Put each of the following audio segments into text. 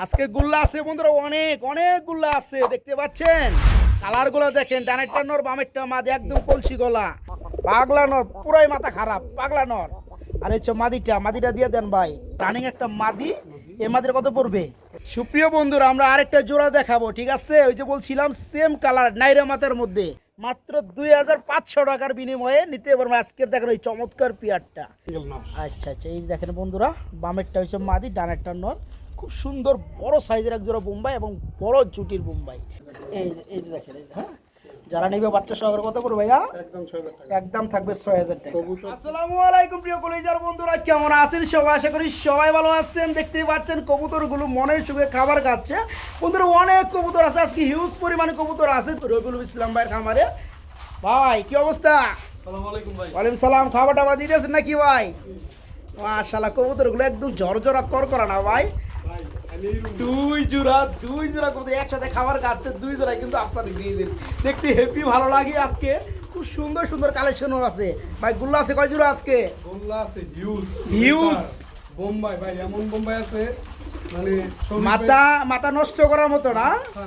আজকে গুল্লা আছে বন্ধুরা, অনেক অনেক গুল্লা আছে, দেখতে পাচ্ছেন। কালার গুলো দেখেন, ডানেরটা নর বামেরটা মাদি, একদম কলসি গলা, পাগলা নর, পুরাই মাথা খারাপ, পাগলা নর। আর হচ্ছে মাদিটা দিয়ে দেন ভাই, রানিং একটা মাদি। এই মাদির কত পড়বে? সুপ্রিয় বন্ধুরা, আমরা আরেকটা জোড়া দেখাবো, ঠিক আছে? ওই যে বলছিলাম সেম কালার, নাইরা মাথার মধ্যে, মাত্র 2500 টাকার বিনিময়ে নিতে পারবো আজকের দেখেন এই চমৎকার পিয়ারটা। আচ্ছা আচ্ছা, এই দেখেন বন্ধুরা, বামেরটা হচ্ছে মাদি, ডানেরটা নর। খুব সুন্দর বড় সাইজের এক জোড়া বোম্বাই এবং বড় জুটির বোম্বাই। এই যে দেখেন, হ্যাঁ, যারা নেবে বাচ্চা সহকারে কত পড়বে ভাইয়া? একদম থাকবে 6000 টাকা। আসসালামু আলাইকুম প্রিয় কলেজার বন্ধুরা, কেমন আছেন সবাই? আশা করি সবাই ভালো আছেন। দেখতেই পাচ্ছেন কবুতরগুলো মনের সুখে খাবার খাচ্ছে বন্ধুরা। অনেক কবুতর আছে, আজকে হিউজ পরিমাণে কবুতর আছে রবিউল ইসলাম ভাইয়ের খামারে। ভাই কি অবস্থা? আসসালামু আলাইকুম ভাই। ওয়ালাইকুম সালাম। খাবার টাবার দিতেছেন নাকি ভাই? মাশাআল্লাহ, কবুতরগুলো একদম ঝরঝরা করা না ভাই। দুই জোড়া কবুতর একসাথে খাবার খাচ্ছে, দুই জোড়া কিন্তু আফসার গ্রিজের, দেখতে হেভি ভালো লাগে। আজকে খুব সুন্দর সুন্দর কালেকশনও আছে ভাই। গুল্লা আছে কয় জোড়া আজকে? গোল্লা আছে হিউজ বোম্বাই ভাই, এমন বোম্বাই আছে মানে মাথা নষ্ট করার মতো না,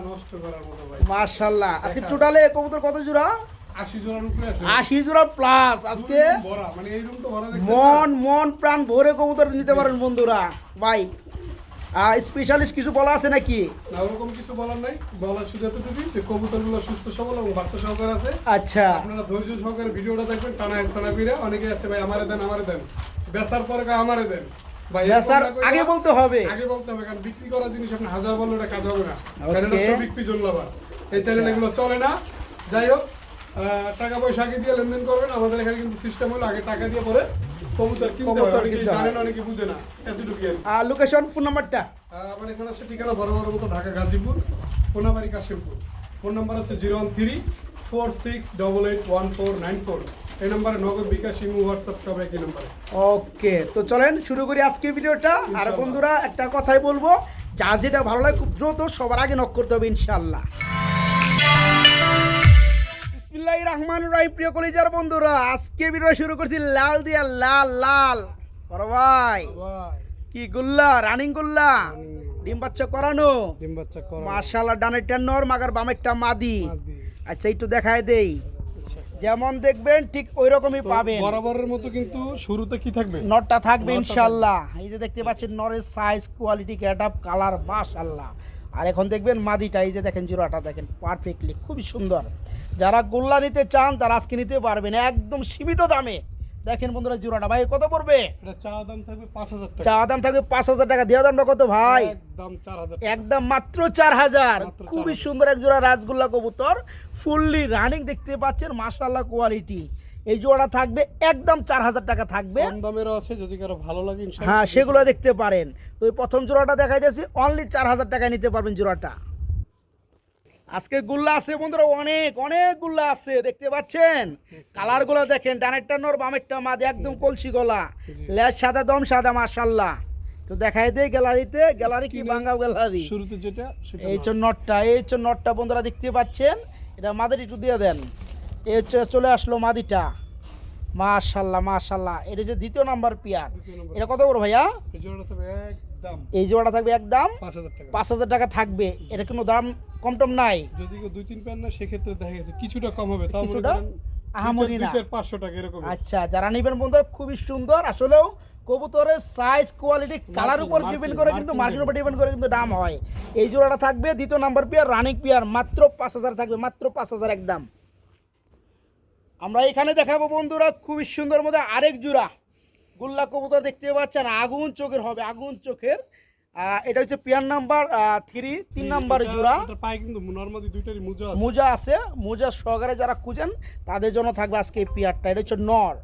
নষ্ট করার মতো ভাই। মাশাআল্লাহ। আজকে টোটালে কবুতর কত জোড়া? 80 জোড়ার উপরে আছে, 80 জোড়া প্লাস। আজকে ভরা, মানে এই রুম তো ভরা, দেখছেন মন প্রাণ ভরে কবুতর নিতে পারেন বন্ধুরা। ভাই স্পেশালিস্ট কিছু বলা আছে নাকি? না, ওরকম কিছু বলার নাই। বলার শুধু এতটুকুই যে কবুতরগুলো সুস্থ সবল এবং বাচ্চা সহকারে আছে। আচ্ছা, আপনারা ধৈর্য সহকারে ভিডিওটা দেখবেন, টানা হেসনা কইরা। অনেকে আছে ভাই আমারে দেন বেচার পরে আমারে দেন ভাই। স্যার আগে বলতে হবে, কারণ বিক্রি করা জিনিস আপনি হাজার বললে এটা কাজ হবে না। চ্যানেলটা সব বিক্রি জন্য আবার এই চ্যানেল এগুলো চলে না। যাই হোক, টাকা পয়সা আগে দিয়ে লেনদেন করবেন। আমাদের এখানে কিন্তু সিস্টেম হলো আগে টাকা দিয়ে পরে কবুতর কিনতে হয়। অনেকে জানেন, অনেকে বুঝে না, এতটুকু। আর লোকেশন, ফোন নাম্বারটা? আমার এখানে আছে ঠিকানা বড় মতো ঢাকা গাজীপুর, কোনাবাড়ি কাশিমপুর। ফোন নাম্বার হচ্ছে 01346881494। এই নাম্বারে নগদ, বিকাশ, ইমো, হোয়াটসঅ্যাপ সব একই নাম্বারে। ওকে, তো চলেন শুরু করি আজকে ভিডিওটা। আর বন্ধুরা একটা কথাই বলবো, যা যেটা ভালো লাগে খুব দ্রুত সবার আগে নক করতে হবে ইনশাআল্লাহ। বিসমিল্লাহির রহমানির রহিম। প্রিয় কলিজার বন্ধুরা, আজকে ভিডিও শুরু করছি লাল দিয়া, লাল বড় ভাই। কি গুল্লা, রানিং গুল্লা, ডিম বাচ্চা করানো, মাশাআল্লাহ। ডানেরটা নর, মাগার বামেরটা মাদি। আচ্ছা, একটু দেখায় দেই, যেমন দেখবেন ঠিক ওই রকমই পাবেন। বরাবরের মতো কিন্তু শুরুতে কি থাকবে? নরটা থাকবে ইনশাআল্লাহ। এই যে দেখতে পাচ্ছেন নরের সাইজ, কোয়ালিটি, গেটআপ, কালার, মাশাআল্লাহ। আর এখন দেখবেন মাদিটা, এই যে দেখেন জোড়াটা দেখেন পারফেক্টলি, খুবই সুন্দর। যারা গোল্লা নিতে চান তারা আজকে নিতে পারবেন একদম সীমিত দামে। দেখেন বন্ধুরা জোড়াটা ভাই কত পড়বে? এটা চাওয়া দাম থাকবে 5000 টাকা। চাওয়া দাম থাকবে 5000 টাকা। দেওয়া দামটা কত ভাই? একদম 4000, একদম মাত্র 4000। খুবই সুন্দর এক জোড়া রাজগোল্লা কবুতর, ফুললি রানিং, দেখতে পাচ্ছেন মাশাআল্লাহ কোয়ালিটি। এই জোড়া থাকবে একদম 4000 টাকা থাকবে। কম দামেরও আছে, যদি কারো ভালো লাগে ইনশাআল্লাহ হ্যাঁ, সেগুলো দেখতে পারেন। তো এই প্রথম জোড়াটা দেখাইতেছি, অনলি 4000 টাকায় নিতে পারবেন জোড়াটা। আজকে গুল্লা আছে বন্ধুরা, অনেক অনেক গুল্লা আছে, দেখতে পাচ্ছেন। কালার গুলো দেখেন, ডানেরটা নর বামেরটা মাদি, একদম কলসি গলা, লেজ সাদা, দম সাদা, মাশাআল্লাহ। তো দেখাই দেই গ্যালারিতে, গ্যালারি কি বাঙ্গাও গ্যালারি। শুরুতে যেটা এই হচ্ছে নটটা বন্ধুরা দেখতে পাচ্ছেন। এটা মাদির একটু দিয়ে দেন। এই হচ্ছে চলে আসলো মাদিটা, মাশাআল্লাহ। এটা যে দ্বিতীয় নাম্বার পিয়ার। এটা কত বড় ভাইয়া? এই জোড়াটা থাকবে একদম 5000 টাকা থাকবে। এটা কোনো দাম কম টম নাই? যদি 2-3 প্যান না, সেক্ষেত্রে দেখা গেছে কিছুটা কম হবে, তাও কিছুটা আহামরি না। 500 টাকা এরকম। আচ্ছা, যারা নেবেন বন্ধুরা, খুবই সুন্দর। আসলেও কবুতরের সাইজ, কোয়ালিটি, কালার উপর ডিপেন্ড করে কিন্তু, মার্কেটের উপর ডিপেন্ড করে কিন্তু দাম হয়। এই জোড়াটা থাকবে দ্বিতীয় নাম্বার পিয়ার, রানিং পিয়ার, মাত্র 5000 থাকবে, মাত্র 5000 একদম। আমরা এখানে দেখাবো বন্ধুরা খুবই সুন্দর মধ্যে আরেক জোড়া গুল্লা কবুতর, দেখতে পাচ্ছেন আগুন চোখের হবে, আগুন চোখের। এটা হচ্ছে পিয়ার নাম্বার 3 নাম্বার জোড়া। পায়ে কিন্তু নরমালি দুইটারই মোজা আছে, মোজা সহকারে যারা খুঁজেন তাদের জন্য থাকবে আজকে এই পিয়ারটা। এটা হচ্ছে নর।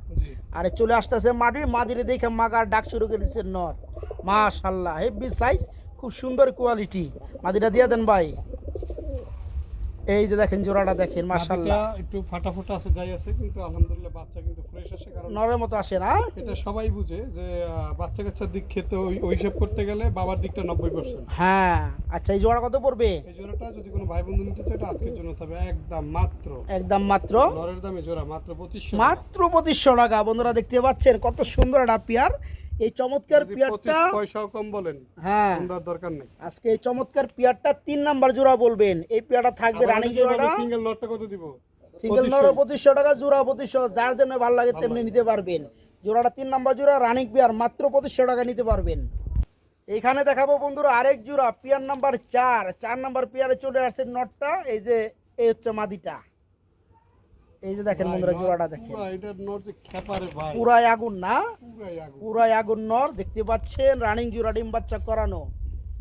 আরে চলে আসতেছে মাদিরে দেখে মাগার ডাক শুরু করে দিচ্ছে নর। মাশাআল্লাহ, হেভি সাইজ, খুব সুন্দর কোয়ালিটি। মাদিটা দিয়ে দেন ভাই। এই যে দেখেন জোড়াটা দেখেন, মাশাআল্লাহ। একটু ফাটাফোটা আছে, যাই আছে, কিন্তু আলহামদুলিল্লাহ বাচ্চা কিন্তু ফ্রেশ আসে। কারণ নরের মতো আসে না, এটা সবাই বুঝে যে বাচ্চা কাচ্চার দিক খেতে ওই হিসাব করতে গেলে বাবার দিকটা 90%। হ্যাঁ। আচ্ছা, এই জোড়া কত পড়বে? এই জোড়াটা যদি কোনো ভাই বন্ধু নিতে চায়, এটা আজকের জন্য তবে একদম মাত্র নরের দামে জোড়া মাত্র 2500, মাত্র 2500 টাকা। বন্ধুরা দেখতে পাচ্ছেন কত সুন্দর একটা পিয়ার। এই চমৎকার যদি পেয়ারটা 25 পয়সাও কম বলেন, হ্যাঁ সুন্দর দরকার নেই। আজকে এই চমৎকার পেয়ারটা 3 নাম্বার জোড়া বলবেন। এই পেয়ারটা থাকবে রানিং জোড়াটা সিঙ্গেল নটটা কত দিব? সিঙ্গেল নর 2500 টাকা, জোড়া 2500, যার জন্য ভালো লাগে তেমনি নিতে পারবেন। জোড়াটা 3 নাম্বার জোড়া রানিং পেয়ার, মাত্র 2500 টাকা নিতে পারবেন। এইখানে দেখাবো বন্ধুরা আরেক জোড়া পেয়ার নাম্বার 4 নাম্বার পেয়ারে চলে আসছে নটটা। এই যে এই হচ্ছে মাদিটা, এই যে দেখেন বন্ধুরা জোড়াটা দেখেন, পুরা এটার নট যে খেপারে ভাই, পুরাই আগুন না, পুরাই আগুন। পুরাই আগুন নর দেখতে পাচ্ছেন, রানিং জোড়া, ডিম বাচ্চা করানো।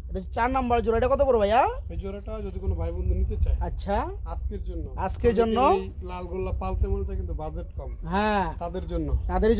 এটা হচ্ছে 4 নাম্বার জোড়া। এটা কত পড়বে ভাইয়া? এই জোড়াটা যদি কোনো ভাই বন্ধু নিতে চায় আচ্ছা আজকের জন্য এই লাল গোল্লা পালতে মনে চায় কিন্তু বাজেট কম, হ্যাঁ তাদের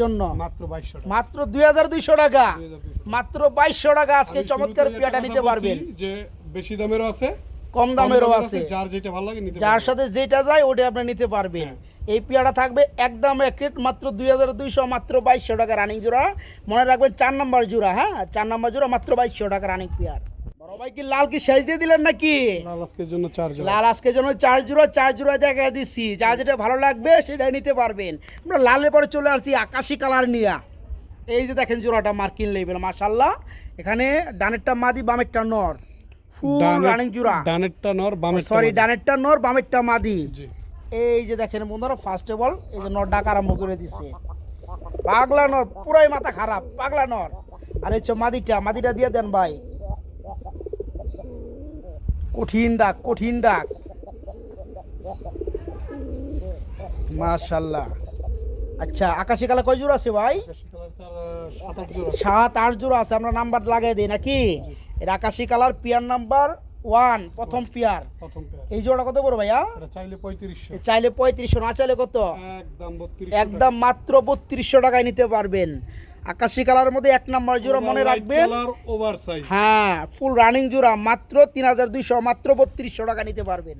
জন্য মাত্র 2200 টাকা, মাত্র 2200 টাকা, 2200 মাত্র 2200 টাকা আজকে আমি চমৎকার শুরুতেই পেয়ারটা একটা নিতে কথা পারবেন। বলছি যে বেশি দামেরও আছে, কম দামেরও আছে, যার যেটা ভালো লাগে নিতে যার পারবেন। সাথে যেটা যায় ওটা আপনি নিতে পারবেন। এই পেয়ারটা থাকবে একদম এক রেট মাত্র 2200, মাত্র 2200 টাকা রানিং জোড়া। মনে রাখবেন 4 নাম্বার জোড়া, হ্যাঁ 4 নাম্বার জোড়া মাত্র 2200 টাকা রানিং পেয়ার। বড় ভাই কি লাল কি সাইজ দিয়ে দিলেন নাকি? লাল আজকের জন্য 4 জোড়া, লাল আজকের জন্য 4 জোড়া দেখা দিচ্ছি, যার যেটা ভালো লাগবে সেটাই নিতে পারবেন। আমরা লালের পরে চলে আসছি আকাশি কালার নিয়ে। এই যে দেখেন জোড়াটা মার্কিন লেভেল মাশাআল্লাহ। এখানে ডানেরটা মাদি বামেরটা নর, ফুল রানিং জোড়া। ডানেরটা নর বামেরটা সরি মাদি। ডানেরটা নর বামেরটা মাদি। জি এই যে দেখেন বন্ধুরা ফার্স্ট অফ অল এই যে নর ডাক আরম্ভ করে দিছে, পাগলা নর, পুরাই মাথা খারাপ পাগলা নর। আর হচ্ছে মাদিটা দিয়ে দেন ভাই, কঠিন ডাক মাশাআল্লাহ। আচ্ছা আকাশি কালার কয় জোড়া আছে ভাই? আকাশি কালার 7-8 জোড়া, 7-8 জোড়া আছে। আমরা নাম্বার লাগাই দিই নাকি? এটা আকাশি কালার পেয়ার নাম্বার 1 প্রথম পেয়ার। প্রথম পেয়ার। এই জোড়া কত পড়বে ভাইয়া? এটা চাইলে 3500, চাইলে 3500, না চাইলে কত? একদম 3200, একদম মাত্র 3200 টাকায় নিতে পারবেন। আকাশি কালারের মধ্যে 1 নাম্বার জোড়া মনে রাখবেন, কালার ওভার সাইজ, হ্যাঁ ফুল রানিং জোড়া মাত্র 3200, মাত্র 3200 টাকা নিতে পারবেন।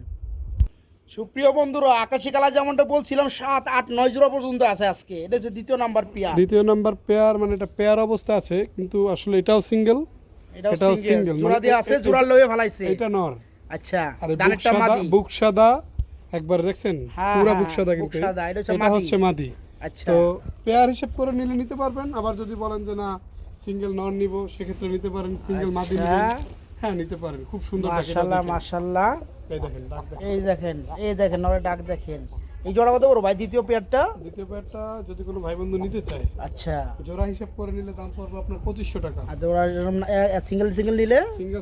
সুপ্রিয় বন্ধুরা আকাশি কালার যেমনটা বলছিলাম 7-8-9 জোড়া পর্যন্ত আছে আজকে। এটা হচ্ছে দ্বিতীয় নাম্বার পেয়ার। দ্বিতীয় নাম্বার পেয়ার, মানে এটা পেয়ার অবস্থা আছে কিন্তু আসলে এটাও সিঙ্গেল, এটাও সিঙ্গেল জোড়া দিয়ে আছে, জোড়া লয়ে ফেলাইছে। এটা নর। আচ্ছা আর ডানেরটা মাদি, বুক সাদা, একবার দেখছেন হ্যাঁ, পুরো হ্যাঁ, বুক সাদা, বুক কিন্তু সাদা, এটা হচ্ছে এটা মাদি। হচ্ছে মাদি। আচ্ছা তো পেয়ার হিসেব করে নিলে নিতে পারবেন, আবার যদি বলেন যে না সিঙ্গেল নর নিব সেক্ষেত্রে নিতে পারেন, সিঙ্গেল মাদি আচ্ছা। নিবেন, হ্যাঁ নিতে পারেন। খুব সুন্দর ডাক, এটা মাশাআল্লাহ দেখেন। মাশাআল্লাহ। এই দেখেন ডাক দেখেন। এই দেখেন নরে ডাক দেখেন। এই জোড়া কত বড় ভাই দ্বিতীয় পেয়ারটা? দ্বিতীয় পেয়ারটা যদি কোনো ভাই বন্ধু নিতে চায়, আচ্ছা জোড়া হিসাব করে নিলে দাম পড়বে আপনার 2500 টাকা। আর জোড়া সিঙ্গেল নিলে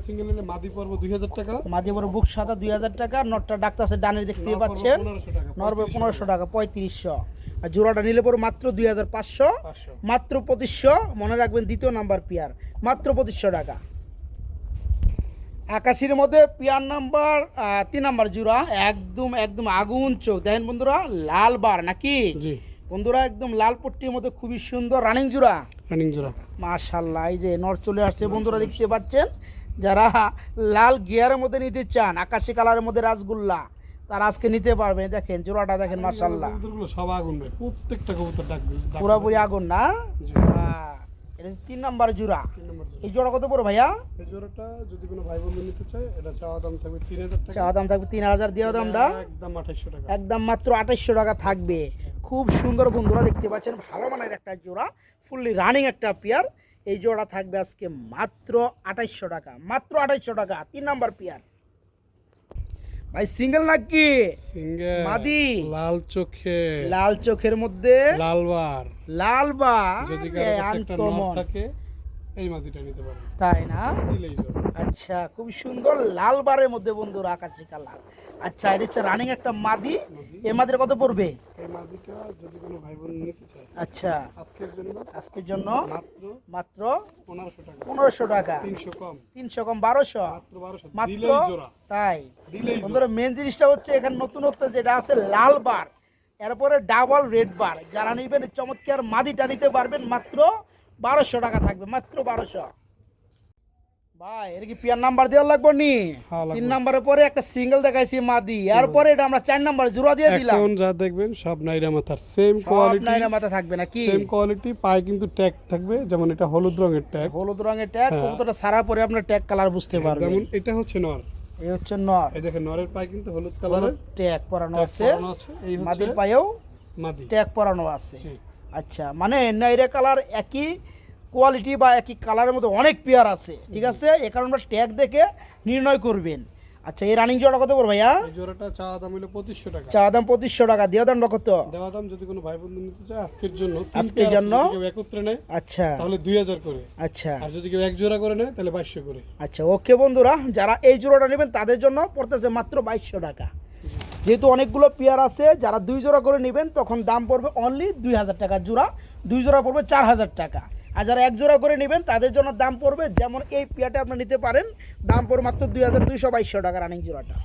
সিঙ্গেল নিলে মাদি পড়বে 2000 টাকা, মাঝে বড় বুক সাদা 2000 টাকা, নটটা ডাক্তার আছে ডানে দেখতেই পাচ্ছেন, 1500 টাকা, নরবে 1500 টাকা 3500। আর জোড়াটা নিলে পরে মাত্র 2500, 500। মাত্র 2500। মনে রাখবেন দ্বিতীয় নাম্বার পেয়ার মাত্র 2500 টাকা। আকাশির মধ্যে পেয়ার নাম্বার 3 নাম্বার জোড়া একদম আগুন চোখ দেখেন বন্ধুরা, লাল বার নাকি জি বন্ধুরা, একদম লাল পট্টির মধ্যে খুবই সুন্দর রানিং জোড়া রানিং জোড়া। মাশাআল্লাহ। এই যে নর চলে আসছে বন্ধুরা দেখতে পাচ্ছেন। যারা লাল গিয়ারের মধ্যে নিতে চান, আকাশি কালারের মধ্যে রাসগোল্লা, তারা আজকে নিতে পারবেন। দেখেন জোড়াটা দেখেন মাশাআল্লাহ, কবুতরগুলো সব আগুন ভাই, প্রত্যেকটা কবুতর ডাক। পুরোপুরি আগুন না? জি। হ্যাঁ, এটা 3 নাম্বার জোড়া। 3 নম্বর জোড়া। এই জোড়া কত পড়ো ভাইয়া? এই জোড়াটা যদি কোনো ভাই বন্ধু নিতে চায়, এটা চাওয়া দাম থাকবে 3000 টাকা, চাওয়া দাম থাকবে 3000, দিয়ে দামটা একদম 2800 টাকা, একদম মাত্র 2800 টাকা থাকবে। খুব সুন্দর বন্ধুরা দেখতে পাচ্ছেন, ভালো মানের একটা জোড়া, ফুললি রানিং একটা পেয়ার। এই জোড়া থাকবে আজকে মাত্র 2800 টাকা, মাত্র 2800 টাকা 3 নাম্বার পেয়ার। ভাই সিঙ্গেল নাকি? সিঙ্গেল মাদি, লাল চোখে, লাল চোখের মধ্যে লালবার, লাল বা যদি কারো কাছে একটা নর আনকমন, থাকে এই মাদিটা নিতে পারবেন, তাই না? দিলেই জোড়া। আচ্ছা খুব সুন্দর লাল বারের মধ্যে বন্ধুরা আকাশি কালার। আচ্ছা এটা হচ্ছে রানিং একটা মাদি। এই মাদির কত পড়বে? এই মাদিটা যদি কোনো ভাই বোন নিতে চায় আচ্ছা আজকের জন্য মাত্র মাত্র 1500 টাকা, 1500 টাকা, 300 কম, 300 কম 1200 মাত্র 1200, মাত্র। দিলেই জোড়া, তাই দিলেই জোড়া। বন্ধুরা মেন জিনিসটা হচ্ছে এখানে নতুনত্ব যেটা আছে লাল বার, এরপরে ডাবল রেড বার। যারা নিবেন চমৎকার মাদিটা নিতে পারবেন মাত্র 1200 টাকা থাকবে, মাত্র 1200। ভাই এটা কি পেয়ার নাম্বার দেওয়া লাগবে নি? হ্যাঁ, লাগবে। 3 নাম্বারের পরে একটা সিঙ্গেল দেখাইছি মাদি, এরপরে এটা আমরা 4 নাম্বার জোড়া দিয়ে দিলাম। এখন যা দেখবেন সব নাইরা মাথার সেম সব কোয়ালিটি, নাইরা মাথা থাকবে নাকি? সেম কোয়ালিটি, পায়ে কিন্তু ট্যাগ থাকবে, যেমন এটা হলুদ রঙের ট্যাগ, হলুদ রঙের ট্যাগ, হ্যাঁ। কবুতরটা সারা পরে আপনার ট্যাগ কালার বুঝতে পারবেন। যেমন এটা হচ্ছে নর, এই হচ্ছে নর, এই দেখেন নরের পায়ে কিন্তু হলুদ কালারের ট্যাগ পরানো আছে, এই হচ্ছে মাদির পায়েও মাদি। ট্যাগ পরানো আছে। জি। আচ্ছা মানে নাইরা কালার একই কোয়ালিটি বা একই কালারের মধ্যে অনেক পেয়ার আছে, ঠিক আছে? এ কারণে আমরা ট্যাগ দেখে নির্ণয় করবেন। আচ্ছা, এই রানিং জোড়া কত পড়বে ভাইয়া? এই জোড়াটা চা দাম হলো 2500 টাকা। চা দাম 2500 টাকা, দেওয়া দাম কত? দেওয়া দাম যদি কোনো ভাই বন্ধু নিতে চায় আজকের জন্য, আজকের জন্য কেউ একত্রে নেয় আচ্ছা তাহলে 2000 করে, আচ্ছা আর যদি কেউ এক জোড়া করে নেয় তাহলে 2200 করে। আচ্ছা, ওকে বন্ধুরা, যারা এই জোড়াটা নেবেন তাদের জন্য পড়তেছে মাত্র 2200 টাকা। যেহেতু অনেকগুলো পেয়ার আছে, যারা 2 জোড়া করে নেবেন তখন দাম পড়বে অনলি 2000 টাকা জোড়া, 2 জোড়া পড়বে 4000 টাকা। আর যারা এক জোড়া করে নেবেন তাদের জন্য দাম পড়বে, যেমন এই পেয়ারটা আপনি নিতে পারেন, দাম পড়বে মাত্র 2200 টাকা রানিং জোড়াটা।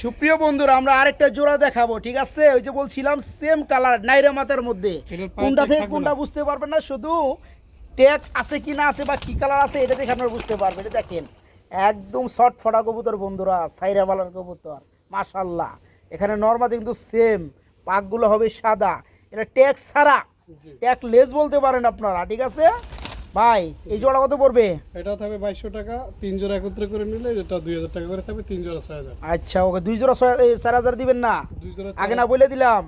সুপ্রিয় বন্ধুরা, আমরা আরেকটা জোড়া দেখাবো, ঠিক আছে? ওই যে বলছিলাম সেম কালার নাইরা মাথার মধ্যে, এটার পায়ে কোনটা tag থেকে থাকবে কোনটা না। বুঝতে পারবেন না, শুধু ট্যাগ আছে কি না আছে বা কি কালার আছে এটা দেখে আপনারা বুঝতে পারবেন। এটা দেখেন একদম শর্ট ফটা কবুতর বন্ধুরা, সাইরা বালার কবুতর, মাশাআল্লাহ। এখানে নরমালি কিন্তু সেম, পাকগুলো হবে সাদা, এটা ট্যাগ ছাড়া, ট্যাগ লেস বলতে পারেন আপনারা, ঠিক আছে ভাই? এই জোড়া কত পড়বে? এটা থাকবে 2200 টাকা, 3 জোড়া একত্রে করে নিলে এটা 2000 টাকা করে থাকবে, 3 জোড়া 6000। আচ্ছা, ওকে 2 জোড়া 4000 দিবেন না? 2 জোড়া আগে না বলে দিলাম।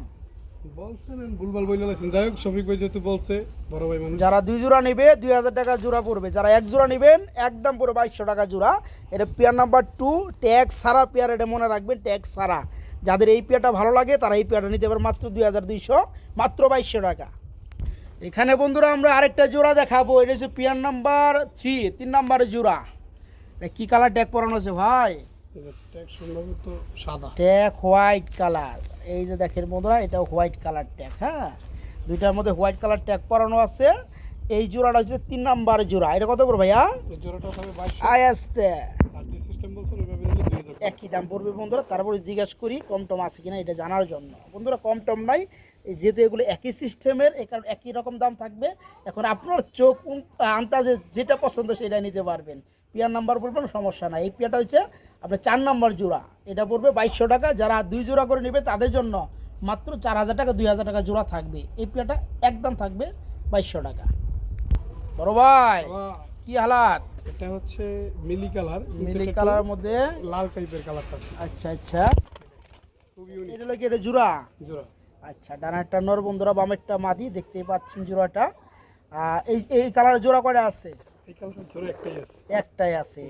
বলছেন ভুলভাল বলে লাইছেন, যাই হোক শফিক ভাই যেহেতু বলছে, বড় ভাই মানুষ। যারা 2 জোড়া নেবে 2000 টাকা জোড়া পড়বে, যারা এক জোড়া নেবেন একদম পুরো 2200 টাকা জোড়া। এটা পেয়ার নাম্বার 2, ট্যাগ সারা পেয়ার, এটা মনে রাখবেন, ট্যাগ সারা। যাদের এই পেয়ারটা ভালো লাগে তারা এই পেয়ারটা নিতে পারে মাত্র 2200, মাত্র 2200 টাকা। এখানে বন্ধুরা আমরা আরেকটা জোড়া দেখাবো, এটা হচ্ছে পেয়ার নাম্বার 3 নাম্বারের জোড়া। এটা কি কালার ট্যাগ পরানো আছে ভাই? ট্যাগ সম্ভবত সাদা, ট্যাগ হোয়াইট কালার। এই যে দেখেন বন্ধুরা, এটাও হোয়াইট কালার ট্যাগ, হ্যাঁ, দুইটার মধ্যে হোয়াইট কালার ট্যাগ পরানো আছে। এই জোড়াটা হচ্ছে 3 নাম্বার জোড়া। এটা কত করে ভাইয়া? এই জোড়াটা থাকবে 2200, আয় আসতে আর যে সিস্টেম বলছেন ওইভাবে নিলে 2000। একই দাম পড়বে বন্ধুরা। তারপরে জিজ্ঞেস করি কম টম আছে কিনা এটা জানার জন্য। বন্ধুরা কম টম নাই, যেহেতু এগুলো একই সিস্টেমের, এই কারণে একই রকম দাম থাকবে। এখন আপনার চোখ আন্দাজে যেটা পছন্দ সেটা নিতে পারবেন। পেয়ার নাম্বার বলবেন, সমস্যা নাই। এই পেয়ারটা হচ্ছে আপনার 4 নাম্বার জোড়া, এটা পড়বে 2200 টাকা। যারা 2 জোড়া করে নেবে তাদের জন্য মাত্র 4000 টাকা, 2000 টাকা জোড়া থাকবে। এই পেয়ারটা একদম থাকবে 2200 টাকা। বড় ভাই কি হালাত? এটা হচ্ছে মিলি কালার, মিলি কালার মধ্যে লাল টাইপের কালার থাকে। আচ্ছা আচ্ছা, খুব ইউনিক এটা হলো কি, এটা জোড়া? জোড়া। আচ্ছা, ডানারটা নর বন্ধুরা, বামেরটা মাদি, দেখতেই পাচ্ছেন জোড়াটা। এই এই কালারের জোড়া কয়টা আছে? এই কালারের জোড়া একটাই আছে। একটাই আছে।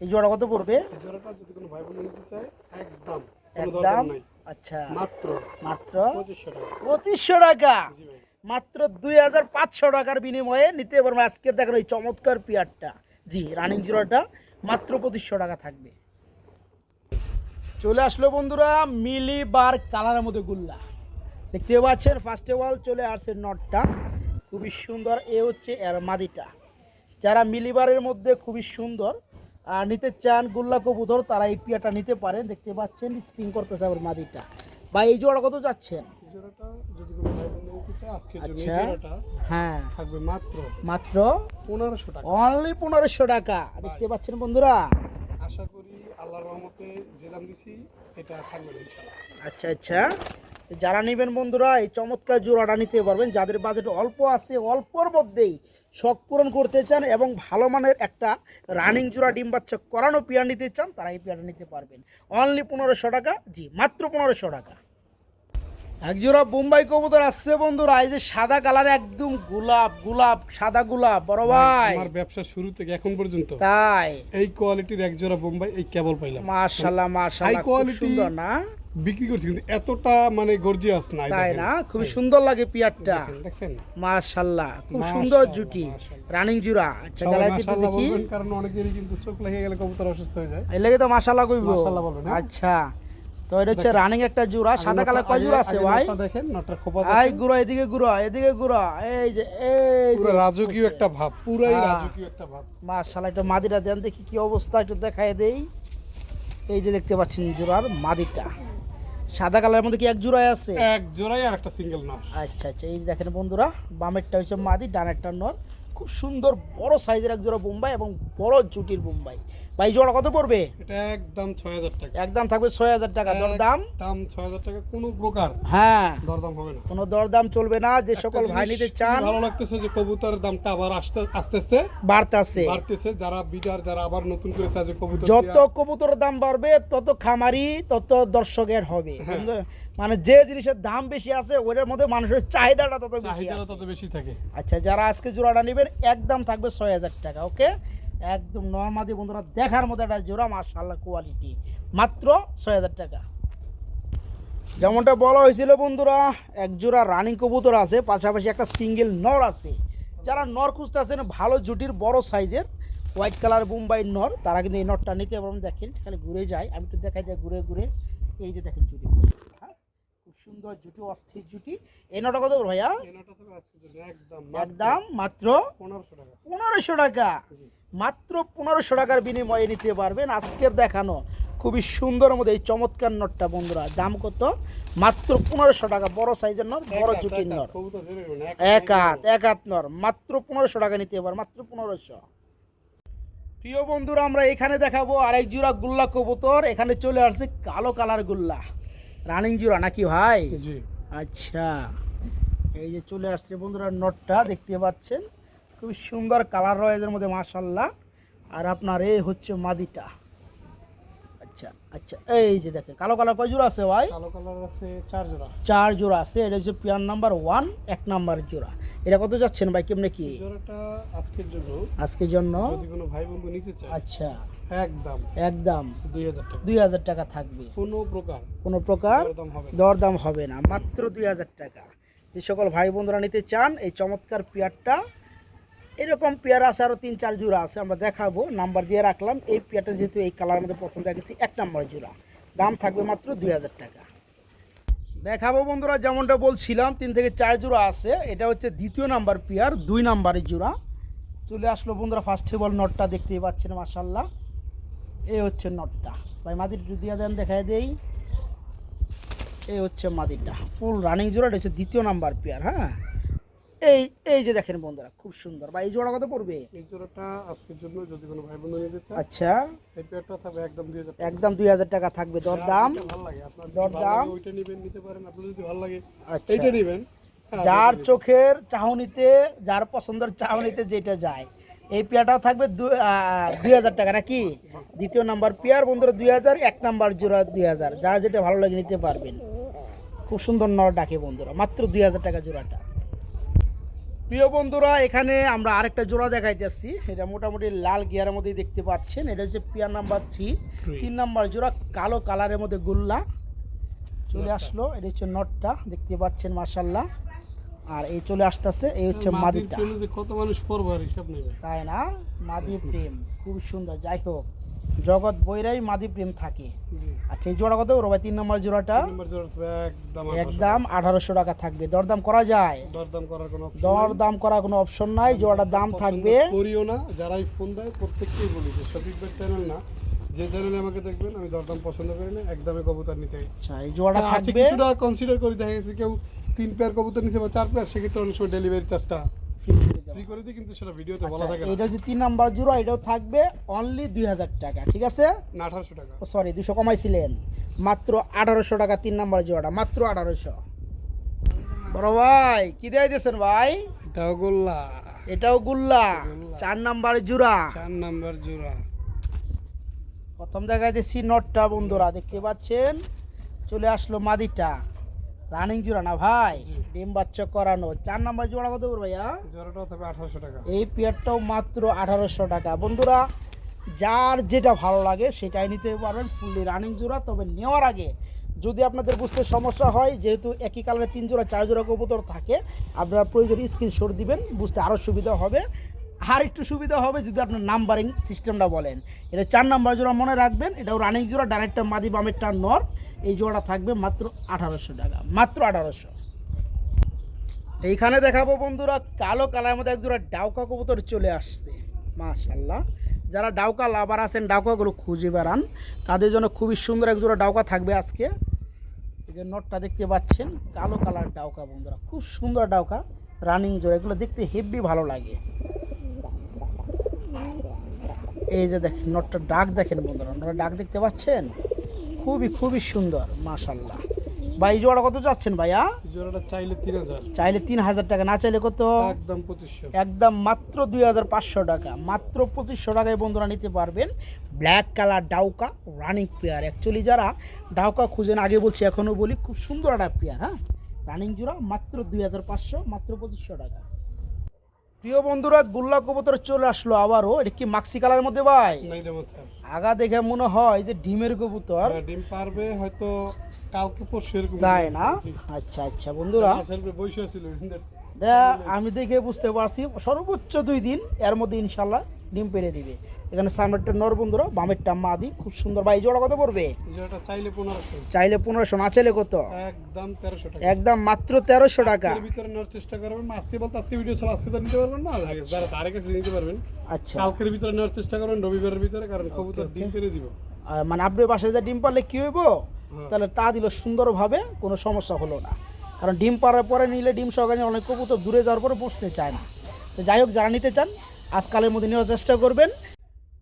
এই জোড়া কত পড়বে? এই জোড়াটা যদি কোনো ভাই বোন নিতে চায় একদম কোনো একদম দরদাম নাই, আচ্ছা মাত্র মাত্র 2500 টাকা। 2500 টাকা, জি ভাই। মাত্র 2500 টাকার বিনিময়ে নিতে পারবেন আজকে দেখেন এই চমৎকার পেয়ারটা। জি, রানিং জোড়াটা মাত্র 2500 টাকা থাকবে। চলে আসলো বন্ধুরা মিলি বার কালারের মধ্যে গুল্লা, দেখতে পাচ্ছেন। ফার্স্ট অফ অল চলে আসছে নটটা, খুবই সুন্দর। এ হচ্ছে এর মাদিটা। যারা মিলিবারের মধ্যে খুবই সুন্দর নিতে চান গুল্লা কবুতর, তারা এই পেয়ারটা নিতে পারেন। দেখতে পাচ্ছেন স্পিন করতেছে আবার মাদিটা। বা এই জোড়া কত যাচ্ছেন? এই জোড়াটা যদি কোনো ভাই বোন নিতে চায় আজকের জন্য এই আচ্ছা, জোড়াটা হ্যাঁ, থাকবে মাত্র মাত্র 1500 টাকা। অনলি 1500 টাকা। দেখতে পাচ্ছেন বন্ধুরা। আশা করি আল্লাহর রহমতে যে দাম দিছি এটা থাকবে না ইনশাআল্লাহ। আচ্ছা আচ্ছা, যারা নেবেন বন্ধুরা এই চমৎকার জোড়াটা নিতে পারবেন। যাদের বাজেট অল্প আছে, অল্পর মধ্যেই শখ পূরণ করতে চান এবং ভালো মানের একটা রানিং জোড়া ডিম বাচ্চা করানো পেয়ার নিতে চান, তারা এই পেয়ারটা নিতে পারবেন অনলি 1500 টাকা। জি, মাত্র 1500 টাকা। এক জোড়া বোম্বাই কবুতর আসছে বন্ধুরা, এই যে সাদা কালার, একদম গোলাপ গোলাপ, সাদা গোলাপ। বড় ভাই আমার ব্যবসা শুরু থেকে এখন পর্যন্ত তাই এই কোয়ালিটির এক জোড়া বোম্বাই এই কেবল পাইলাম। মাশাআল্লাহ মাশাআল্লাহ, খুব quality সুন্দর না? বিক্রি করছি কিন্তু এতটা মানে গর্জিয়াস না। তাই না? খুব সুন্দর লাগে পেয়ারটা, দেখছেন মাশাআল্লাহ, খুব সুন্দর জুটি, রানিং জোড়া। আচ্ছা, গলায় কিন্তু মাশাআল্লাহ দেখি, বলবেন, কারণ অনেকেরই কিন্তু চোখ লেগে গেলে কবুতর অসুস্থ হয়ে যায়। এই লাগে তো মাশাআল্লাহ কইবো। মাশাআল্লাহ বলবেন, হ্যাঁ? আচ্ছা, তো এটা হচ্ছে রানিং একটা জোড়া। সাদা কালার কয় জোড়া আছে ভাই? দেখেন নটার খোপা এই দেখেন, গুড়া, এদিকে গুড়া, এদিকে গুড়া, এই যে এই পুরো রাজকীয় একটা ভাব, পুরাই হ্যাঁ। রাজকীয় একটা ভাব। মাশাআল্লাহ, একটু মাদিটা দেন দেখি কি অবস্থা, একটু দেখায় দেই। এই যে দেখতে পাচ্ছেন জোড়ার মাদিটা, সাদা কালারের মধ্যে কি এক জোড়ায় আছে? এক জোড়াই আর একটা সিঙ্গেল নর। আচ্ছা আচ্ছা, এই যে দেখেন বন্ধুরা, বামেরটা হচ্ছে মাদি, ডানেরটা নর। খুব সুন্দর বড় সাইজের এক জোড়া বোম্বাই এবং বড় জুটির বোম্বাই। ভাই জোড়া কত পড়বে? এটা একদম 6000 টাকা। একদম থাকবে 6000 টাকা। দরদাম? দাম 6000 টাকা, কোনো প্রকার হ্যাঁ দরদাম হবে না। কোনো দরদাম চলবে না। যে সকল ভাই নিতে চান, ভালো লাগতেছে যে কবুতরের দামটা আবার আস্তে আস্তে বাড়তেছে। যারা বিটার, যারা আবার নতুন করে চায় যে কবুতর, যত কবুতরের দাম বাড়বে তত খামারি তত দর্শকের হবে। মানে যে জিনিসের দাম বেশি আছে ওটার মধ্যে মানুষের চাহিদাটা তত বেশি থাকে। আচ্ছা, যারা আজকে জোড়াটা নেবেন একদম থাকবে 6000 টাকা। ওকে, একদম নরমাদি বন্ধুরা, দেখার মধ্যে একটা জোড়া, মাশাআল্লাহ কোয়ালিটি, মাত্র 6000 টাকা। যেমনটা বলা হয়েছিল বন্ধুরা, এক জোড়া রানিং কবুতর আছে, পাশাপাশি একটা সিঙ্গেল নর আছে। যারা নর খুঁজতে আছেন ভালো জুটির বড় সাইজের হোয়াইট কালার বোম্বাই নর, তারা কিন্তু এই নরটা নিতে পারবেন। দেখেন খালি ঘুরে যায়, আমি একটু দেখাই দিই ঘুরে ঘুরে। এই যে দেখেন জুটি, হ্যাঁ খুব সুন্দর জুটি, অস্থির জুটি। এই নটা কত ভাইয়া? একদম মাত্র 1500 টাকা। মাত্র 1500 টাকার বিনিময়ে নিতে পারবেন আজকের দেখানো খুবই সুন্দর মধ্যে এই চমৎকার নটটা বন্ধুরা। দাম কত? মাত্র 1500 টাকা। বড় সাইজের নর, বড় জুটির নর, এক হাত নর, মাত্র 1500 টাকা নিতে পারবেন, মাত্র 1500। প্রিয় বন্ধুরা, আমরা এখানে দেখাবো আরেক জোড়া গুল্লা কবুতর। এখানে চলে আসছে কালো কালার গুল্লা, রানিং জোড়া নাকি ভাই? জি। আচ্ছা, এই যে চলে আসছে বন্ধুরা নটটা, দেখতে পাচ্ছেন খুব সুন্দর কালার রয়েছে এর মধ্যে, মাশাআল্লাহ। আর আপনার এই হচ্ছে মাদিটা। আচ্ছা আচ্ছা, এই যে দেখেন কালো কালার কয় জোড়া আছে ভাই? কালো কালার আছে 4 জোড়া। 4 জোড়া আছে। এটা হচ্ছে পেয়ার নাম্বার 1, 1 নাম্বার জোড়া। এটা কত যাচ্ছেন ভাই, কেমনে কি? জোড়াটা আজকের জন্য যদি কোনো ভাই বন্ধু নিতে চায়, আচ্ছা একদম 2000 টাকা থাকবে। কোনো প্রকার দরদাম হবে না, মাত্র 2000 টাকা। যে সকল ভাই বন্ধুরা নিতে চান এই চমৎকার পেয়ারটা, এরকম পেয়ার আছে আরও 3-4 জোড়া আছে, আমরা দেখাবো, নাম্বার দিয়ে রাখলাম। এই পেয়ারটা যেহেতু এই কালারের মধ্যে প্রথম দেখেছি, 1 নাম্বার জোড়া, দাম থাকবে মাত্র 2000 টাকা। দেখাবো বন্ধুরা, যেমনটা বলছিলাম 3 থেকে 4 জোড়া আছে। এটা হচ্ছে দ্বিতীয় নাম্বার পেয়ার, 2 নাম্বারের জোড়া চলে আসলো বন্ধুরা। ফার্স্ট অফ অল নটটা দেখতেই পাচ্ছেন, মাশাআল্লাহ। এই হচ্ছে নটটা ভাই, মাদির দিয়ে দেন, দেখায় দেই। এই হচ্ছে মাদিরটা, ফুল রানিং জোড়া। এটা হচ্ছে দ্বিতীয় নাম্বার পেয়ার। হ্যাঁ, এই যে দেখেন বন্ধুরা, খুব সুন্দর। ভাই এই জোড়া কত পড়বে? এই জোড়াটা আজকের জন্য যদি কোনো ভাই বন্ধু নিতে চায়, আচ্ছা, এই পেয়ারটা থাকবে একদম 2000 টাকা থাকবে। দরদাম? ভালো লাগে আপনার, দরদাম ওইটা নেবেন, নিতে পারেন। আপনি যদি ভালো লাগে আচ্ছা, এইটা নেবেন। যার চোখের চাহনিতে, যার পছন্দের চাহনিতে যেটা যায়, এই পেয়ারটাও থাকবে 2000 টাকা নাকি? দ্বিতীয় নাম্বার পেয়ার বন্ধুরা 2000, 1 নাম্বার জোড়া 2000। যার যেটা ভালো লাগে নিতে পারবেন। খুব সুন্দর নর ডাকে বন্ধুরা, মাত্র 2000 টাকা জোড়াটা। প্রিয় বন্ধুরা, এখানে আমরা আরেকটা জোড়া দেখাইতেছি। এটা মোটামুটি লাল গিয়ারের মধ্যে দেখতে পাচ্ছেন। এটা হচ্ছে পেয়ার নাম্বার 3 নাম্বার জোড়া, কালো কালারের মধ্যে গুল্লা চলে আসলো। এটা হচ্ছে নটটা, দেখতে পাচ্ছেন মাশাআল্লাহ। আর এই চলে আসতেছে, এই হচ্ছে মাদিটা। কত মানুষ পড়বে আর হিসাব নেই, তাই না? মাদি প্রেম খুব সুন্দর। যাই হোক, জগৎ বইরাই মাদি প্রেম থাকে। আচ্ছা, এই জোড়া কত বড় ভাই? 3 নম্বর জোড়াটা একদম 1800 টাকা থাকবে। দরদাম করা যায়? দরদাম করার কোনো অপশন নাই। জোড়াটার দাম থাকবে, করিও না। যারাই ফোন দেয় প্রত্যেককেই বলি যে শফিক ভাই চ্যানেল না, যে চ্যানেলে আমাকে দেখবেন আমি দরদাম পছন্দ করি না, একদমই কবুতর নিতে। আচ্ছা, এই জোড়াটা থাকবে, কিছুটা কনসিডার করে দেখা গেছে কেউ 3 পেয়ার কবুতর নিছে বা 4 পেয়ার, সেক্ষেত্রে অনেক সময় ডেলিভারি চার্জটা ফ্রি করে দিই, কিন্তু সেটা ভিডিওতে বলা থাকে না। এটা হচ্ছে 3 নাম্বার জোড়া, এটাও থাকবে অনলি 2000 টাকা। ঠিক আছে, না 1800 টাকা, সরি 200 কমাইছিলেন, মাত্র 1800 টাকা 3 নাম্বার জোড়াটা, মাত্র 1800। বড় ভাই কি দেয় দিয়েছেন ভাই? এটাও গুল্লা, এটাও গুল্লা, 4 নাম্বার জোড়া। প্রথম দেখাইতেছি নটটা বন্ধুরা, দেখতে পাচ্ছেন চলে আসলো মাদিটা, রানিং জোড়া না ভাই, ডিম বাচ্চা করানো। 4 নাম্বার জোড়া কত করে ভাইয়া? জোড়াটাও থাকবে 1800 টাকা। এই পেয়ারটাও মাত্র 1800 টাকা। বন্ধুরা, যার যেটা ভালো লাগে সেটাই নিতে পারবেন, ফুললি রানিং জোড়া। তবে নেওয়ার আগে যদি আপনাদের বুঝতে সমস্যা হয়, যেহেতু একই কালারে 3 জোড়া 4 জোড়া কবুতর থাকে, আপনারা প্রয়োজনীয় স্ক্রিনশট দিবেন, বুঝতে আরও সুবিধা হবে। আর একটু সুবিধা হবে যদি আপনার নাম্বারিং সিস্টেমটা বলেন। এটা 4 নাম্বার জোড়া মনে রাখবেন, এটাও রানিং জোড়া, ডাইরেক্টটা মাদি, বামেরটা নর। এই জোড়া থাকবে মাত্র 1800 টাকা, মাত্র 1800। এইখানে দেখাবো বন্ধুরা, কালো কালারের মধ্যে এক জোড়া ডাউকা কবুতর চলে আসছে, মাশাআল্লাহ। যারা ডাউকা লাভার আছেন, ডাউকাগুলো খুঁজে বেড়ান, তাদের জন্য খুবই সুন্দর এক জোড়া ডাউকা থাকবে আজকে। এই যে নটটা দেখতে পাচ্ছেন, কালো কালার ডাউকা বন্ধুরা, খুব সুন্দর ডাউকা, রানিং জোড়া। এগুলো দেখতে হেভি ভালো লাগে। এই যে দেখেন নটটা ডাক দেখেন বন্ধুরা, আপনারা ডাক দেখতে পাচ্ছেন, খুবই খুবই সুন্দর মাশাল্লাহ। ভাই এই জোড়া কত যাচ্ছেন ভাইয়া? জোড়াটা চাইলে 3000, চাইলে 3000 টাকা, না চাইলে কত? একদম 2500, একদম মাত্র 2500 টাকা, মাত্র 2500 টাকায় বন্ধুরা নিতে পারবেন ব্ল্যাক কালার ডাউকা রানিং পেয়ার। অ্যাকচুয়ালি যারা ডাউকা খুঁজেন, আগে বলছি এখনও বলি, খুব সুন্দর একটা পেয়ার। হ্যাঁ, রানিং জোড়া মাত্র 2500, মাত্র 2500 টাকা। প্রিয় বন্ধুরা, গুল্লা কবুতর চলে আসলো আবারও। এটা কি মাক্সি কালারের মধ্যে ভাই? আগা দেখে মনে হয় যে ডিমের কবুতর। ডিম পারবে হয়তো কালকে পরশু এরকম, তাই না? আচ্ছা আচ্ছা বন্ধুরা, বসে ছিল আমি দেখে বুঝতে পারছি সর্বোচ্চ 2 দিন এর মধ্যে ইনশাল্লাহ ডিম পেরে দিবে। এখানে সামনেরটা নর বন্ধুরা, বামেরটা মাদি, খুব সুন্দর। ভাই জোড়া কত পড়বে? জোড়াটা চাইলে 1500, চাইলে 1500, না চাইলে কত? একদম 1300 টাকা, একদম মাত্র 1300 টাকা। এর ভিতরে নেওয়ার চেষ্টা করবেন। আজকে বলতে আজকে ভিডিও চলে, আজকে তো নিতে পারবেন না, যারা তারে কাছে নিতে পারবেন। আচ্ছা, কালকের ভিতরে নেওয়ার চেষ্টা করবেন, রবিবারের ভিতরে, কারণ কবুতর ডিম পেরে দিব। মানে আপনার বাসায় যে ডিম পারলে কি হইব, তাহলে তা দিল সুন্দরভাবে, কোনো সমস্যা হলো না। কারণ ডিম পাড়ার পরে নিলে ডিম সহকারে অনেক কবুতর দূরে যাওয়ার পরে বসতে চায় না। তো যাই হোক, যারা নিতে চান আজকালের মধ্যে নেওয়ার চেষ্টা করবেন।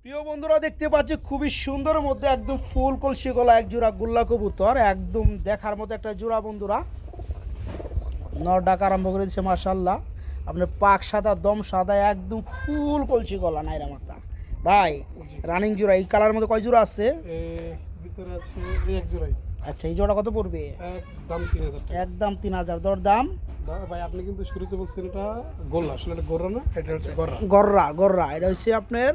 প্রিয় বন্ধুরা, দেখতে পাচ্ছি খুবই সুন্দর মধ্যে একদম ফুল কলসি গলা এক জোড়া গুল্লা কবুতর, একদম দেখার মতো একটা জোড়া বন্ধুরা। নর ডাক আরম্ভ করে দিচ্ছে মাশাল্লাহ। আপনার পাক সাদা, দম সাদা, একদম ফুল কলসি গলা, নাইরা মাথা। ভাই রানিং জোড়া, এই কালার মধ্যে কয় জোড়া আছে? ভিতরে আছে এই এক জোড়াই। আচ্ছা, এই জোড়া কত পড়বে? একদম 3000 টাকা। একদম 3000। দর দাম? ভাই আপনি কিন্তু শুরুতে বলছেন এটা গোল্লা, আসলে এটা গোর্রা না, এটা হচ্ছে গররা। গররা, গররা, এটা হচ্ছে আপনার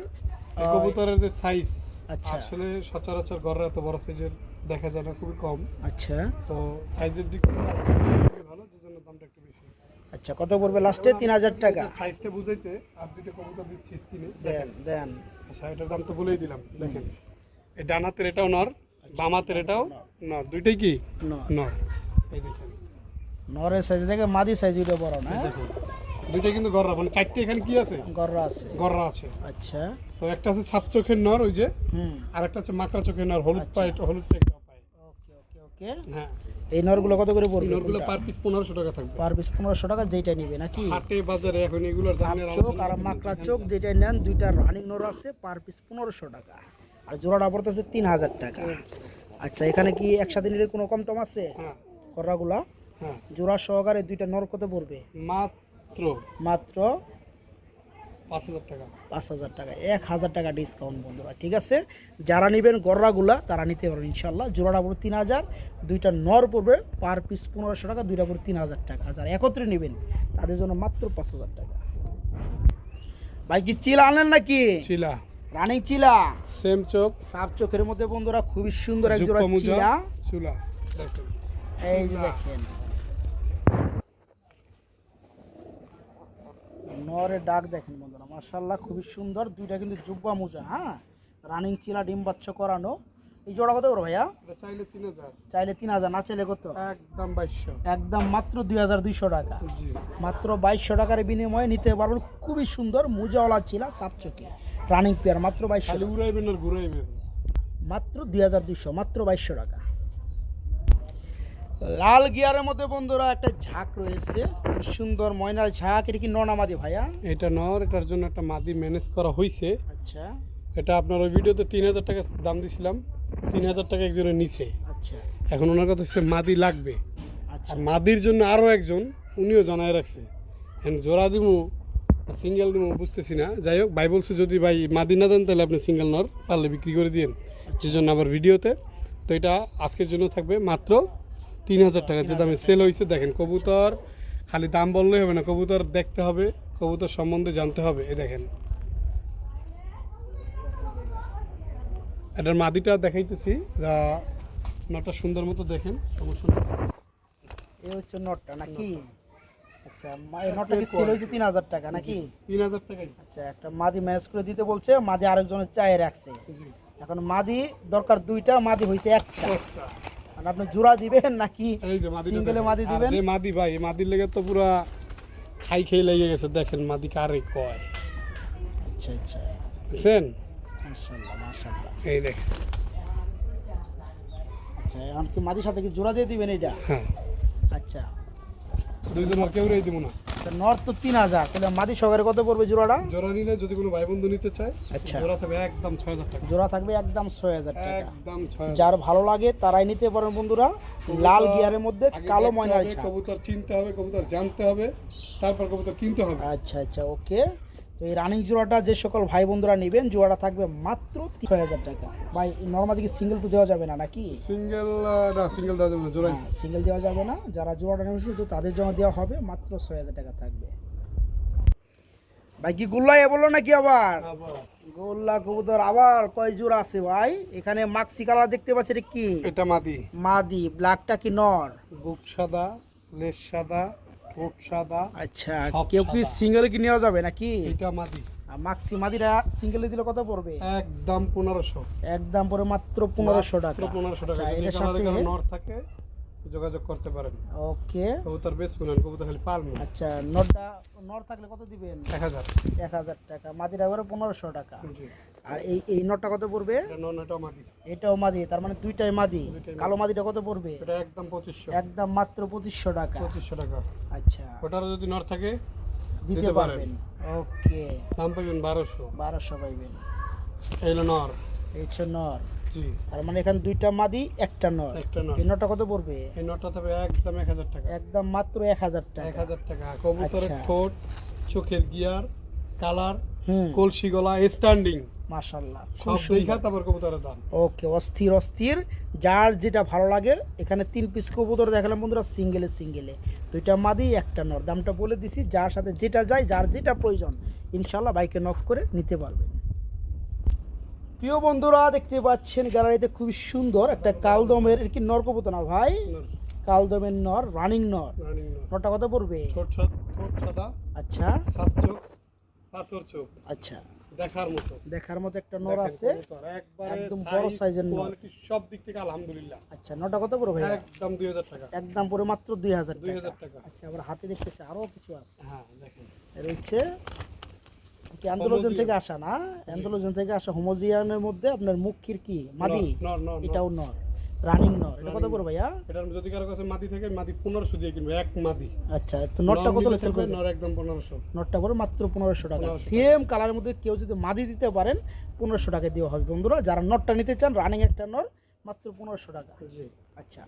এই কবুতরের যে সাইজ, আচ্ছা আসলে সচরাচর গররা এত বড় সাইজের দেখা যায় না, খুবই কম। আচ্ছা তো সাইজের দিক থেকে ভালো, যে জন্য দামটা একটু বেশি। আচ্ছা, কত পড়বে লাস্টে? 3000 টাকা। সাইজটা বুঝাইতে আর দুটো কবুতর দিচ্ছি স্ক্রিনে, দেন দেন। আচ্ছা, এটার দাম তো বলেই দিলাম। দেখেন, এই ডানাতের এটাও নর, বামাতের এটাও নর, দুইটাই কি নর। এই দেখেন নরের সাইজ থেকে মাদি সাইজ এটা বড় না? দেখুন দুইটাই কিন্তু গররা, মানে 4টে এখানে কি আছে? গররা আছে। গররা আছে। আচ্ছা, তো একটা আছে সাত চোখের নর, ওই যে, আর একটা আছে মাকড়া চোখের নর, হলুদ পায়, হলুদ টেকটা পায়। ওকে ওকে ওকে। হ্যাঁ, এই নরগুলো কত করে পড়বে? নরগুলো পার পিস 1500 টাকা থাকবে। পার পিস 1500 টাকা, যেটা নিবে নাকি? হাটে বাজারে এখন এগুলোর দাম চোখ আর মাকড়া চোখ যেটা নেন, দুইটা রানিং নর আছে, পার পিস 1500 টাকা, আর জোড়াটা পড়তেছে 3000 টাকা। আচ্ছা, এখানে কি একসাথে নিলে কোনো কম টম আছে? হ্যাঁ, গররাগুলা হ্যাঁ, জোড়া সহকারে দুইটা নর কত পড়বে? মাত্র মাত্র 5000 টাকা। 5000 টাকা, 1000 টাকা ডিসকাউন্ট বন্ধুরা। ঠিক আছে, যারা নেবেন গররাগুলা তারা নিতে পারবেন ইনশাল্লাহ। জোড়াটা পড়বে 3000, দুইটা নর পড়বে পার পিস 1500 টাকা, দুইটা পড়বে 3000 টাকা। যারা একত্রে নেবেন তাদের জন্য মাত্র 5000 টাকা। ভাই কি চিলা আনলেন নাকি? চিলা, রানিং চিলা, সেম চোখ, সাপ চোখের মধ্যে বন্ধুরা, খুবই সুন্দর এক জোড়া চিলা। চুলা দেখুন, এই যে দেখেন নরের ডাক দেখেন বন্ধুরা, মাশাআল্লাহ খুবই সুন্দর। দুইটা কিন্তু জুব্বা মোজা, হ্যাঁ, রানিং চিলা, ডিম বাচ্চা করানো। এই জোড়া কত করে ভাইয়া? এটা চাইলে 3000, চাইলে 3000, না চাইলে কত? একদম 2200, একদম মাত্র 2200 টাকা। জি, মাত্র 2200 টাকার বিনিময়ে নিতে পারবেন খুবই সুন্দর মোজাওয়ালা চিলা সাপ চোখে রানিং পেয়ার, মাত্র 2200 খালি টাকা। উড়াইবেন আর ঘুরাইবেন, মাত্র 2200, মাত্র 2200 টাকা। লাল গিয়ারের মধ্যে বন্ধুরা একটা ঝাঁক রয়েছে, খুব সুন্দর ময়নার ঝাঁক। এটা কি ননামাদি ভাইয়া? এটা নর, এটার জন্য একটা মাদি ম্যানেজ করা হয়েছে। আচ্ছা এটা আপনার ওই ভিডিওতে 3000 টাকা দাম দিছিলাম, 3000 টাকা একজনের নিচে। আচ্ছা এখন ওনার কথা হচ্ছে মাদি লাগবে, আচ্ছা। আর মাদির জন্য আরও একজন উনিও জানায় রাখছে। এখন জোড়া দিমু সিঙ্গেল দিমু বুঝতেছি না। যাই হোক, ভাই বলছে যদি ভাই মাদি না দেন তাহলে আপনি সিঙ্গেল নর পারলে বিক্রি করে দিন, যে জন্য আবার ভিডিওতে। তো এটা আজকের জন্য থাকবে মাত্র 3000 টাকা, যে দামে সেল হয়েছে। দেখেন কবুতর খালি দাম বললেই হবে না, কবুতর দেখতে হবে, কবুতর সম্বন্ধে জানতে হবে। এই দেখেন এটার মাদিটা দেখাইতেছি, যা নটা সুন্দর মতো দেখেন, সমস্যা নেই। এই হচ্ছে নটটা নাকি? আচ্ছা, এই নটটা কি সেল হয়েছে 3000 টাকা নাকি? 3000 টাকাই। আচ্ছা, একটা মাদি ম্যানেজ করে দিতে বলছে, মাদি আরেকজনের চায়ে রাখছে। জি, এখন মাদি দরকার দুইটা, মাদি হয়েছে একটা। আর আপনি জোড়া দিবেন নাকি এই যে মাদিটা সিঙ্গেলে দেখেন। মাদি আর দিবেন? যে মাদি ভাই, এই মাদির লেগে তো পুরা খাই খেয়ে লেগে গেছে। দেখেন মাদি কারে কয়, আচ্ছা আচ্ছা, বুঝছেন? মাশাআল্লাহ মাশাআল্লাহ। এই দেখেন, আচ্ছা, এখন কি মাদির সাথে কি জোড়া দিয়ে দিবেন এটা? হ্যাঁ, আচ্ছা, দুইজন আর কেউ রেই দিব না। নর তো 3000, তাহলে মাদি সহকারে কত পড়বে জোড়াটা? জোড়া নিলে যদি কোনো ভাই বন্ধু নিতে চায়, আচ্ছা, জোড়া থাকবে একদম 6000 টাকা। জোড়া থাকবে একদম 6000 টাকা। একদম 6000। যার ভালো লাগে তারাই নিতে পারেন বন্ধুরা। লাল গিয়ারের মধ্যে কালো ময়নার ছাপ। কবুতর চিনতে হবে, কবুতর জানতে হবে, তারপর কবুতর কিনতে হবে। আচ্ছা আচ্ছা, ওকে। তো এই রানিং জোড়াটা যে সকল ভাই বন্ধুরা নেবেন, জোড়াটা থাকবে মাত্র 6000 টাকা। ভাই নর্মালি কি সিঙ্গেল তো দেওয়া যাবে না নাকি? সিঙ্গেল না, সিঙ্গেল দেওয়া যাবে না, জোড়াই। সিঙ্গেল দেওয়া যাবে না। যারা জোড়াটা নেবেন শুধু তাদের জন্য দেওয়া হবে মাত্র 6000 টাকা থাকবে। ভাই কি গোল্লাই বললো নাকি আবার? গোল্লা কবুতর আবার কয় জোড়া আছে ভাই? এখানে মাক্সি কালার দেখতে পাচ্ছি, এটা কি? এটা মাদি। মাদি। ব্ল্যাকটা কি নর? বুক সাদা, লেজ সাদা, ঠোঁট সাদা। আচ্ছা, সব কেউ কি সাদা। সিঙ্গেল কি নেওয়া যাবে নাকি? এটা মাদি। আর মাক্সি মাদিরা সিঙ্গেলে দিলে কত পড়বে? একদম 1500। একদম পড়ে মাত্র 1500 টাকা। মাত্র 1500 টাকা। আচ্ছা, যদি এটার কালারে সাথে কারো নর থাকে যোগাযোগ করতে পারেন। ওকে। কবুতর বেশ পুরান, কবুতর খালি পারবেন। আচ্ছা, নর থাকলে কত দিবেন? 1000। 1000 টাকা। মাদিরা করে 1500 টাকা। জি। আর এই নরটা কত পড়বে? এটা নর, এটা মাদি। এটাও মাদি, তার মানে দুইটাই মাদি। কালো মাদিটা কত পড়বে? এটা একদম 2500। একদম মাত্র 2500 টাকা। 2500 টাকা। আচ্ছা, ওটারও যদি নর থাকে দিতে দিতে পারেন। পারবেন। ওকে, দাম পাবেন 1200। 1200 পাইবেন। এই হলো নর। এই হচ্ছে নর। জি। তার মানে এখানে দুইটা মাদি একটা নর। একটা নর। এই নরটা কত পড়বে? এই নরটা তবে একদম 1000 টাকা। একদম মাত্র 1000 টাকা। 1000 টাকা। কবুতরের আচ্ছা। ঠোঁট, চোখের গিয়ার, কালার, হুম, কলসি গলা, স্ট্যান্ডিং মাশাআল্লাহ, সব দেখা তারপর কবুতরের দাম। ওকে, অস্থির অস্থির। যার যেটা ভালো লাগে। এখানে 3 পিস কবুতর দেখালাম বন্ধুরা, সিঙ্গেলে দুইটা মাদি একটা নর। দামটা বলে দিছি, যার সাথে যেটা যায়, যার যেটা প্রয়োজন ইনশাআল্লাহ বাইকে নক করে নিতে পারবেন। প্রিয় বন্ধুরা দেখতে পাচ্ছেন গ্যালারিতে খুবই সুন্দর একটা কালদমের, এর কি নর কবুতর না ভাই? নর। কালদমের নর, রানিং নর। রানিং নর। নরটা কত পড়বে? ঠোঁট সাদা, আচ্ছা সাত চোখ, পাথর চোখ, আচ্ছা, দেখার মতো। দেখার মতো একটা নর দেখেন আছে, কবুতর, একবারে একদম বড় সাইজের নর। কোয়ালিটি সব দিক থেকে আলহামদুলিল্লাহ। আচ্ছা, নরটা কত পড়বে ভাই? একদম 2000 টাকা। একদম পড়ে মাত্র 2000 2000 টাকা। টাকা। আচ্ছা, আবার হাতে দেখতেছি আরো কিছু আছে। হ্যাঁ দেখেন। এর হচ্ছে কি অ্যান্ডালোজেন থেকে আসা না? অ্যান্ডালোজেন থেকে আসা হোমোজিয়ানের মধ্যে আপনার মুখির কি মাদি? নর নর নর। এটাও নর, রানিং নর। এটা কত পড়বে ভাইয়া? এটার যদি কারো কাছে মাদি থাকে, মাদি 1500 দিয়ে কিনবে, এক মাদি। আচ্ছা, তো নরটা কত সেল করবে? নর একদম 1500। নটটা করে মাত্র 1500 টাকা। 1500 সেম কালারের মধ্যে কেউ যদি মাদি দিতে পারেন 1500 টাকা দেওয়া হবে বন্ধুরা। যারা নটটা নিতে চান, রানিং একটা নর, মাত্র 1500 টাকা। জি। আচ্ছা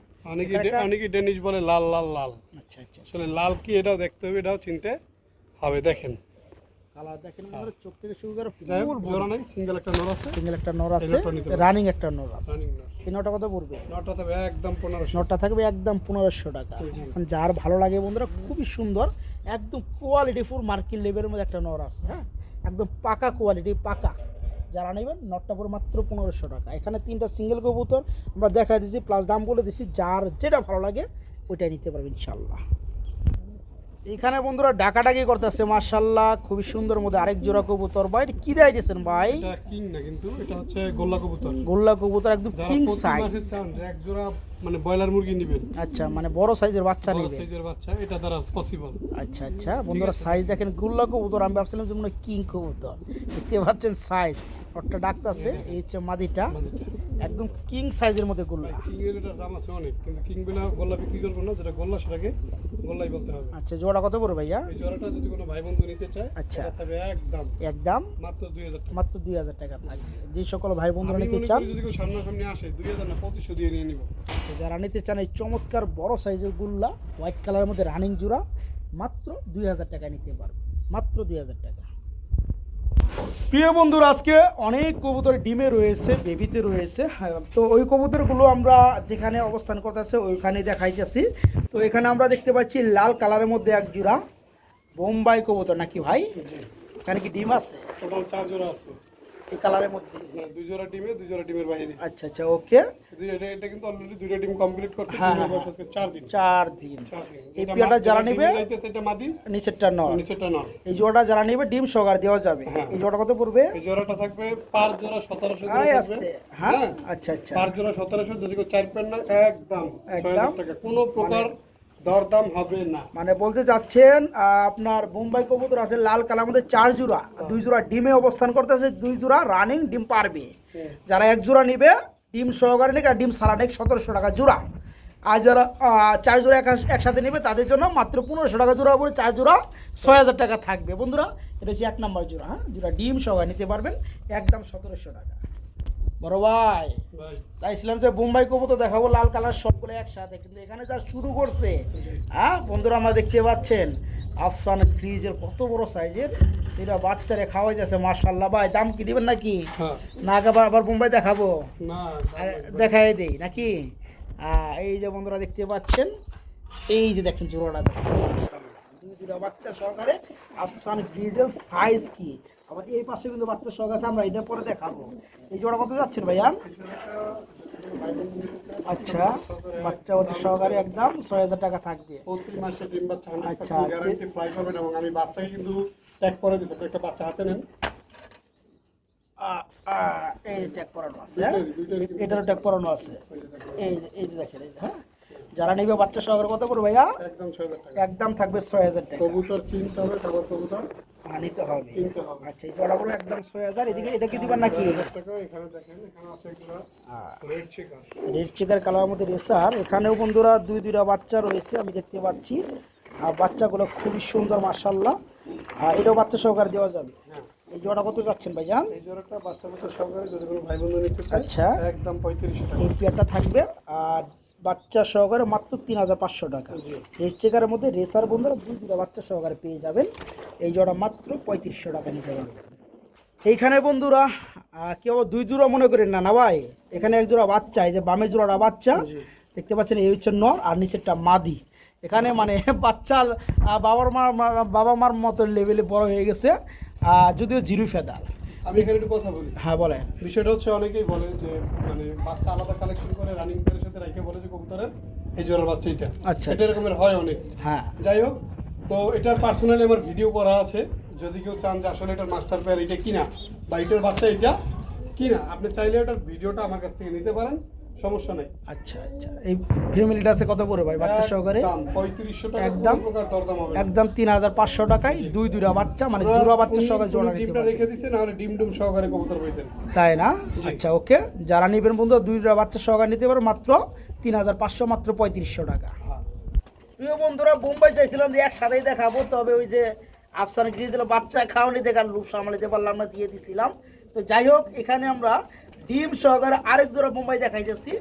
অনেকে ডেনিশ বলে লাল লাল লাল। আচ্ছা আচ্ছা, আসলে লাল কি এটাও দেখতে হবে, এটাও চিনতে হবে। দেখেন কালার দেখেন বন্ধুরা, চোখ থেকে শুরু করে যাই হোক, ফুল জোড়া নাই, সিঙ্গেল একটা নর আছে। সিঙ্গেল একটা নর আছে, নটটা নিতে পারেন। রানিং একটা নর আছে। রানিং নর। এই নটটা কত পড়বে? নরটা তবে একদম 1500। নটটা থাকবে একদম 1500 টাকা। জি। এখন যার ভালো লাগে বন্ধুরা, খুবই সুন্দর, একদম কোয়ালিটি ফুল মার্কিন লেভেলের মধ্যে একটা নর আছে। হ্যাঁ, একদম পাকা কোয়ালিটি, পাকা। যারা নেবেন নটটা পড়ে মাত্র 1500 টাকা। এখানে 3টা সিঙ্গেল কবুতর আমরা দেখা দিয়েছি, প্লাস দাম বলে দিছি। যার যেটা ভালো লাগে ওইটাই নিতে পারবে ইনশাল্লাহ। এখানে বন্ধুরা ডাকাডাকি করতেছে, মাশাআল্লাহ, খুবই সুন্দর মধ্যে আরেক জোড়া কবুতর। ভাই এটা কি দেয় দিয়েছেন ভাই? এটা কিং না, কিন্তু এটা হচ্ছে গোল্লা কবুতর। গোল্লা কবুতর, একদম যারা কিং প্রতি সাইজ। মাসে চান যে এক জোড়া মানে ব্রয়লার মুরগি নেবেন, আচ্ছা, মানে বড় সাইজের বাচ্চা বড় নেবে। সাইজের বাচ্চা, এটা দ্বারা পসিবল। আচ্ছা আচ্ছা বন্ধুরা, সাইজ দেখেন, গোল্লা কবুতর। আমি ভাবছিলাম যে মনে হয় কিং কবুতর। দেখতে পাচ্ছেন সাইজ, ওটা ডাকতেছে। এই হচ্ছে মাদিটা, একদম কিং সাইজের মধ্যে গোল্লা। কিং এর এটার দাম আছে অনেক, কিন্তু কিং বিলা গোল্লা বিক্রি করবো না। যেটা গোল্লা সেটাকে গোল্লাই বলতে হবে। আচ্ছা, জোড়া কত পড়বে ভাইয়া? এই জোড়াটা যদি কোনো ভাই বন্ধু নিতে চায়, আচ্ছা। এটা তবে একদম একদম মাত্র 2000 টাকা। মাত্র 2000 টাকা থাকবে। যে সকল ভাই বন্ধুরা আমি নিতে মনে চান, করি যদি কেউ সামনাসামনি আসে 2000 না 2500 দিয়ে নিয়ে নিব। আচ্ছা, যারা নিতে চান এই চমৎকার বড় সাইজের গুল্লা হোয়াইট কালারের মধ্যে রানিং জোড়া, মাত্র 2000 টাকা নিতে পারবে, মাত্র 2000 টাকা। প্রিয় বন্ধুরা, আজকে অনেক কবুতর ডিমে রয়েছে, বেবিতে রয়েছে। তো ওই কবুতরগুলো আমরা যেখানে অবস্থান করতেছে ওইখানে দেখাইতেছি। তো এখানে আমরা দেখতে পাচ্ছি লাল কালারের মধ্যে এক জোড়া বোম্বাই কবুতর নাকি ভাই? এখানে কি ডিম আছে? টোটাল 4 জোড়া আছে এই কালারের মধ্যে? হ্যাঁ, 2 জোড়া ডিমে, 2 জোড়া ডিমের বাইরে। আচ্ছা আচ্ছা, ওকে। এটা কিন্তু অলরেডি 2টা ডিম কমপ্লিট করছে। হ্যাঁ, ডিমের হ্যাঁ। বয়স আজকে 4 দিন। 4 দিন। 4 দিন। এই যেটা পেয়ারটা যারা ডিমে নেবে, যাইতেছে এটা মাদি, নিচেরটা নর। নিচেরটা নর। এই জোড়াটা যারা নেবে ডিম সহকারে দেওয়া যাবে। হ্যাঁ। এই জোড়া কত পড়বে? এই জোড়াটা থাকবে পার জোড়া 1700 করে আয় থাকবে। আসতে। হ্যাঁ, হ্যাঁ। আচ্ছা আচ্ছা, পার জোড়া 1700, যদি কেউ 4 পেন না একদম একদম 6000 টাকা, কোনো প্রকার দরদাম হবে না। মানে বলতে চাচ্ছেন আপনার বোম্বাই কবুতর আছে লাল কালার মধ্যে 4 জোড়া, 2 জোড়া ডিমে অবস্থান করতেছে, 2 জোড়া রানিং ডিম পারবে। যারা 1 জোড়া নিবে ডিম সহকারে নিক, আর ডিম সারা নিক 1700 টাকা জোড়া। আর যারা 4 জোড়া একসাথে নেবে তাদের জন্য মাত্র 1500 টাকা জোড়া করে 4 জোড়া 6000 টাকা থাকবে বন্ধুরা। এটা হচ্ছে 1 নম্বর জোড়া, হ্যাঁ জোড়া ডিম সহকারে নিতে পারবেন একদম 1700 টাকা। বড় ভাই চাইছিলাম যে বোম্বাই কবুতর দেখাবো লাল কালার সবগুলো একসাথে, কিন্তু এখানে যা শুরু করছে হ্যাঁ বন্ধুরা আমরা দেখতে পাচ্ছেন আফসান গ্রিজের কত বড় সাইজের, এরা বাচ্চারে খাওয়াই যাচ্ছে মাশাআল্লাহ। ভাই দাম কি দিবেন নাকি? না আবার বোম্বাই দেখাবো? না দেখাই দেই নাকি? এই যে বন্ধুরা দেখতে পাচ্ছেন, এই যে দেখেন জোড়াটা দেখেন দুইটা বাচ্চা সহকারে আফসান গ্রিজের সাইজ কি। আবার এই পাশে কিন্তু বাচ্চা শখ আছে, আমরা এটা পরে দেখাবো। এই জোড়া কত যাচ্ছেন ভাইয়া? আচ্ছা বাচ্চা হচ্ছে সহকারে একদম 6000 টাকা থাকবে প্রতি মাসে ডিম বাচ্চা আচ্ছা গ্যারান্টি ফ্লাই করবেন, এবং আমি বাচ্চাকে কিন্তু ট্যাগ করে দিচ্ছি। একটা বাচ্চা হাতে নেন, এই ট্যাগ করানো আছে, এটারও ট্যাগ করানো আছে। এই যে দেখেন হ্যাঁ, যারা নেবে বাচ্চা সহকারে কত করে ভাইয়া? একদম 6000 টাকা, একদম থাকবে 6000 টাকা। কবুতর কিনতে হবে, খাবার কবুতর নিতে হবে। আচ্ছা এই জোড়াগুলো একদম 6000। এদিকে এটা কি দিবেন নাকি? এখানে দেখেন, এখানে আছে একটা রেড চিকার, রেড চিকার কালারের মধ্যে রেসার। এখানেও বন্ধুরা দুইটা বাচ্চা রয়েছে আমি দেখতে পাচ্ছি, আর বাচ্চাগুলো খুবই সুন্দর মাশাআল্লাহ। এটাও বাচ্চা সহকারে দেওয়া যাবে। এই জোড়া কত যাচ্ছেন ভাইজান? এই জোড়াটা বাচ্চা সহকারে যদি কোনো ভাই বন্ধু নিতে চায় আচ্ছা একদম 3500 টাকা। এই পেয়ারটা থাকবে আর বাচ্চা সহকারে মাত্র 3500 টাকা। রেড চেকারের মধ্যে রেসার বন্ধুরা দুইটা বাচ্চা সহকারে পেয়ে যাবেন। এই জোড়া মাত্র 3500 টাকা নিতে পারবেন। এইখানে বন্ধুরা কেউ দুই জোড়া মনে করেন না না ভাই, এখানে এক জোড়া বাচ্চা, এই যে বামের জোড়াটা বাচ্চা দেখতে পাচ্ছেন, এই হচ্ছে নর আর নিচেরটা মাদি। এখানে মানে বাচ্চা বাবা মার মতো লেভেলে বড় হয়ে গেছে, যদিও জিরো ফেদার। আমি এখানে একটু কথা বলি। হ্যাঁ বলেন। বিষয়টা হচ্ছে অনেকেই বলে যে মানে বাচ্চা আলাদা কালেকশন করে রানিং পেয়ারের সাথে রাইখে বলে যে কবুতরের এই জোড়ার বাচ্চা এটা। আচ্ছা এটা এরকমের হয় অনেক। হ্যাঁ যাই হোক, তো এটার পার্সোনালি আমার ভিডিও করা আছে, যদি কেউ চান যে আসলে এটার মাস্টার পেয়ার এটা কিনা বা এটার বাচ্চা এটা কিনা, আপনি চাইলে এটার ভিডিওটা আমার কাছ থেকে নিতে পারেন, সমস্যা নেই। আচ্ছা আচ্ছা এই ফ্যামিলিটা আছে কত করে ভাই বাচ্চা সহকারে? 3500 টাকা একদম প্রকার দরদাম হবে, একদম 3500 টাকায় দুইটা বাচ্চা মানে জোড়া বাচ্চা সহকারে জোড়া নিতে ডিমটা রেখে দিছেন, না হলে ডিম সহকারে কবুতর পাইতেন, তাই না? আচ্ছা ওকে, যারা নেবেন বন্ধু দুইটা বাচ্চা সহকারে নিতে পারো মাত্র 3500, মাত্র 3500 টাকা। প্রিয় বন্ধুরা বোম্বাই চাইছিলাম যে একসাথেই দেখাবো, তবে ওই যে আফসান গ্রিজের বাচ্চা খাওয়ানি দেখার রূপ সামলাতে পারলাম না, দিয়ে দিছিলাম। তো যাই হোক, এখানে আমরা ডিম সহকারে আরেক জোড়া বোম্বাই দেখাইতেছি।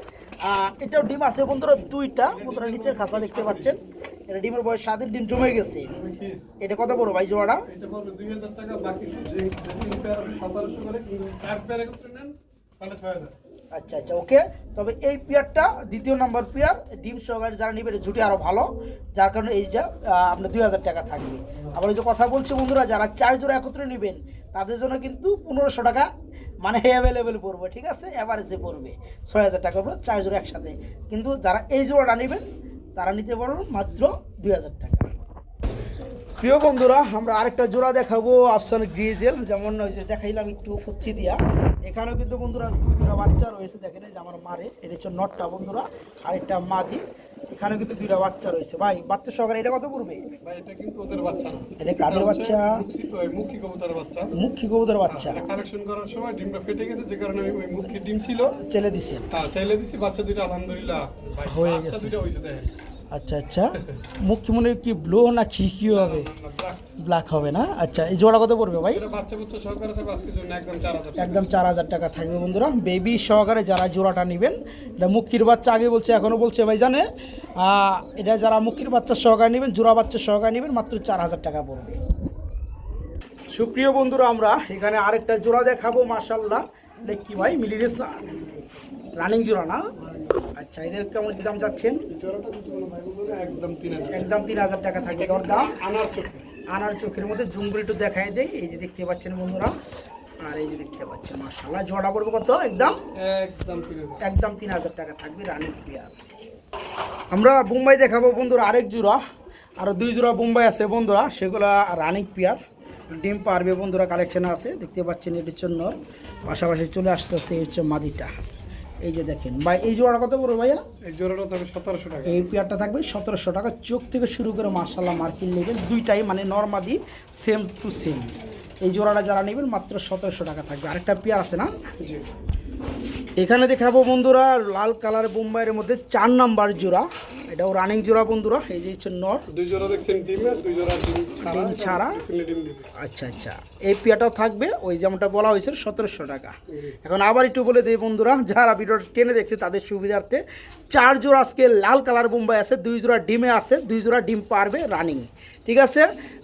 এটাও ডিম আছে বন্ধুরা দুইটা, বন্ধুরা নিচের খাঁচা দেখতে পাচ্ছেন, এটা ডিমের বয়স 7 দিন, ডিম জমে গেছে। এটা কত বড় ভাই জোড়াটা? এটা বলবে 2000 টাকা, বাকি যে তিন পেয়ার আছে 1700 করে, কিন্তু চার পেয়ার একত্রে নেন তাহলে 6000। আচ্ছা আচ্ছা ওকে, তবে এই পেয়ারটা দ্বিতীয় নম্বর পেয়ার ডিম সহকারে যারা নেবে ঝুটি আরও ভালো, যার কারণে এইটা আপনার 2000 টাকা থাকবে। আবার ওই যে কথা বলছি বন্ধুরা, যারা 4 জোড়া একত্রে নেবেন তাদের জন্য কিন্তু 1500 টাকা মানে অ্যাভেলেবেল পড়বে, ঠিক আছে, অ্যাভারেজে পড়বে 6000 টাকা পড়বে 4 জোড়া একসাথে। কিন্তু যারা এই জোড়াটা নেবেন তারা নিতে পারবেন মাত্র 2000 টাকা। প্রিয় বন্ধুরা আমরা আরেকটা জোড়া দেখাবো আফসান গ্রিজেল, যেমন ওই যে দেখাইলাম একটু ফুচ্ছি দিয়া। এখানেও কিন্তু বন্ধুরা দুইটা বাচ্চা রয়েছে, দেখেন এই যে আমার মারে, এটা হচ্ছে নটটা বন্ধুরা, আরেকটা মাদি। এখানেও কিন্তু দুইটা বাচ্চা রয়েছে। ভাই বাচ্চা সহকারে এটা কত পড়বে? ভাই এটা কিন্তু ওদের বাচ্চা না, এটা কাদের বাচ্চা? মুখী কবুতরের বাচ্চা। মুখী কবুতরের বাচ্চা কালেকশন করার সময় ডিমটা ফেটে গেছে, যে কারণে ওই মুখী ডিম ছিল চেলে দিছেন। হ্যাঁ চাইলে দিছি, বাচ্চা দুটো আলহামদুলিল্লাহ হয়ে গেছে। দুটো হইছে দেখেন। আচ্ছা আচ্ছা, মুখ মনে কি ব্লু না কি হবে? ব্ল্যাক হবে না? আচ্ছা এই জোড়া কত পড়বে ভাই? এটা বাচ্চা বুচ্চা সহকারে থাকবে আজকের জন্য একদম 4000 টাকা। একদম 4000 টাকা থাকবে বন্ধুরা, বেবি সহকারে যারা জোড়াটা নেবেন। এটা মুখির বাচ্চা আগে বলছে, এখনও বলছে ভাই জানে, এটা যারা মুখির বাচ্চা সহকারে নেবেন, জোড়া বাচ্চা সহকারে নেবেন মাত্র 4000 টাকা পড়বে। সুপ্রিয় বন্ধুরা আমরা এখানে আরেকটা জোড়া দেখাবো মাশাআল্লাহ। দেখি ভাই মিলিরেস রানিং জোড়া না? আচ্ছা এদের কেমন কি দাম যাচ্ছেন? একদম 3000, একদম 3000 টাকা থাকবে দরদাম। আনার চোখের মধ্যে জুমগুলো একটু দেখাই দেই, এই যে দেখতে পাচ্ছেন বন্ধুরা, আর এই যে দেখতে পাচ্ছেন মাশাআল্লাহ। জোড়া পড়বে কত? একদম 3000 টাকা থাকবে রানিং পেয়ার। আমরা বোম্বাই দেখাবো বন্ধুরা আরেক জোড়া, আরও 2 জোড়া বোম্বাই আছে বন্ধুরা, সেগুলো রানিং পেয়ার, ডিম পারবে বন্ধুরা, কালেকশন আছে দেখতে পাচ্ছেন। এটির জন্য পাশাপাশি চলে আসতেছে এই হচ্ছে মাদিটা, এই যে দেখেন ভাই। এই জোড়াটা কত বড় ভাইয়া? এই জোড়াটা থাকবে 1700 টাকা। এই পেয়ারটা থাকবে 1700 টাকা। চোখ থেকে শুরু করে মাশাআল্লাহ মার্কিন নেবেন দুইটাই, মানে নরমাদি সেম টু সেম। এই জোড়াটা যারা নেবেন মাত্র 1700 টাকা থাকবে। আরেকটা পেয়ার আছে না? জি এখানে দেখাবো বন্ধুরা লাল কালার বোম্বাইয়ের মধ্যে 4 নাম্বার জোড়া, এটাও রানিং জোড়া বন্ধুরা। এই যে হচ্ছে নর, দুই জোড়া দেখছেন ডিমের, দুই জোড়া ডিম ছাড়া। ডিম দিবে। আচ্ছা আচ্ছা, এই পেয়ারটাও থাকবে ওই যেমনটা বলা হয়েছে 1700 টাকা। এখন আবার একটু বলে দিই বন্ধুরা, যারা ভিডিওটা টেনে দেখছে তাদের সুবিধার্থে 4 জোড়া আজকে লাল কালার বোম্বাই আছে, 2 জোড়া ডিমে আছে, 2 জোড়া ডিম পারবে রানিং। ঠিক আছে,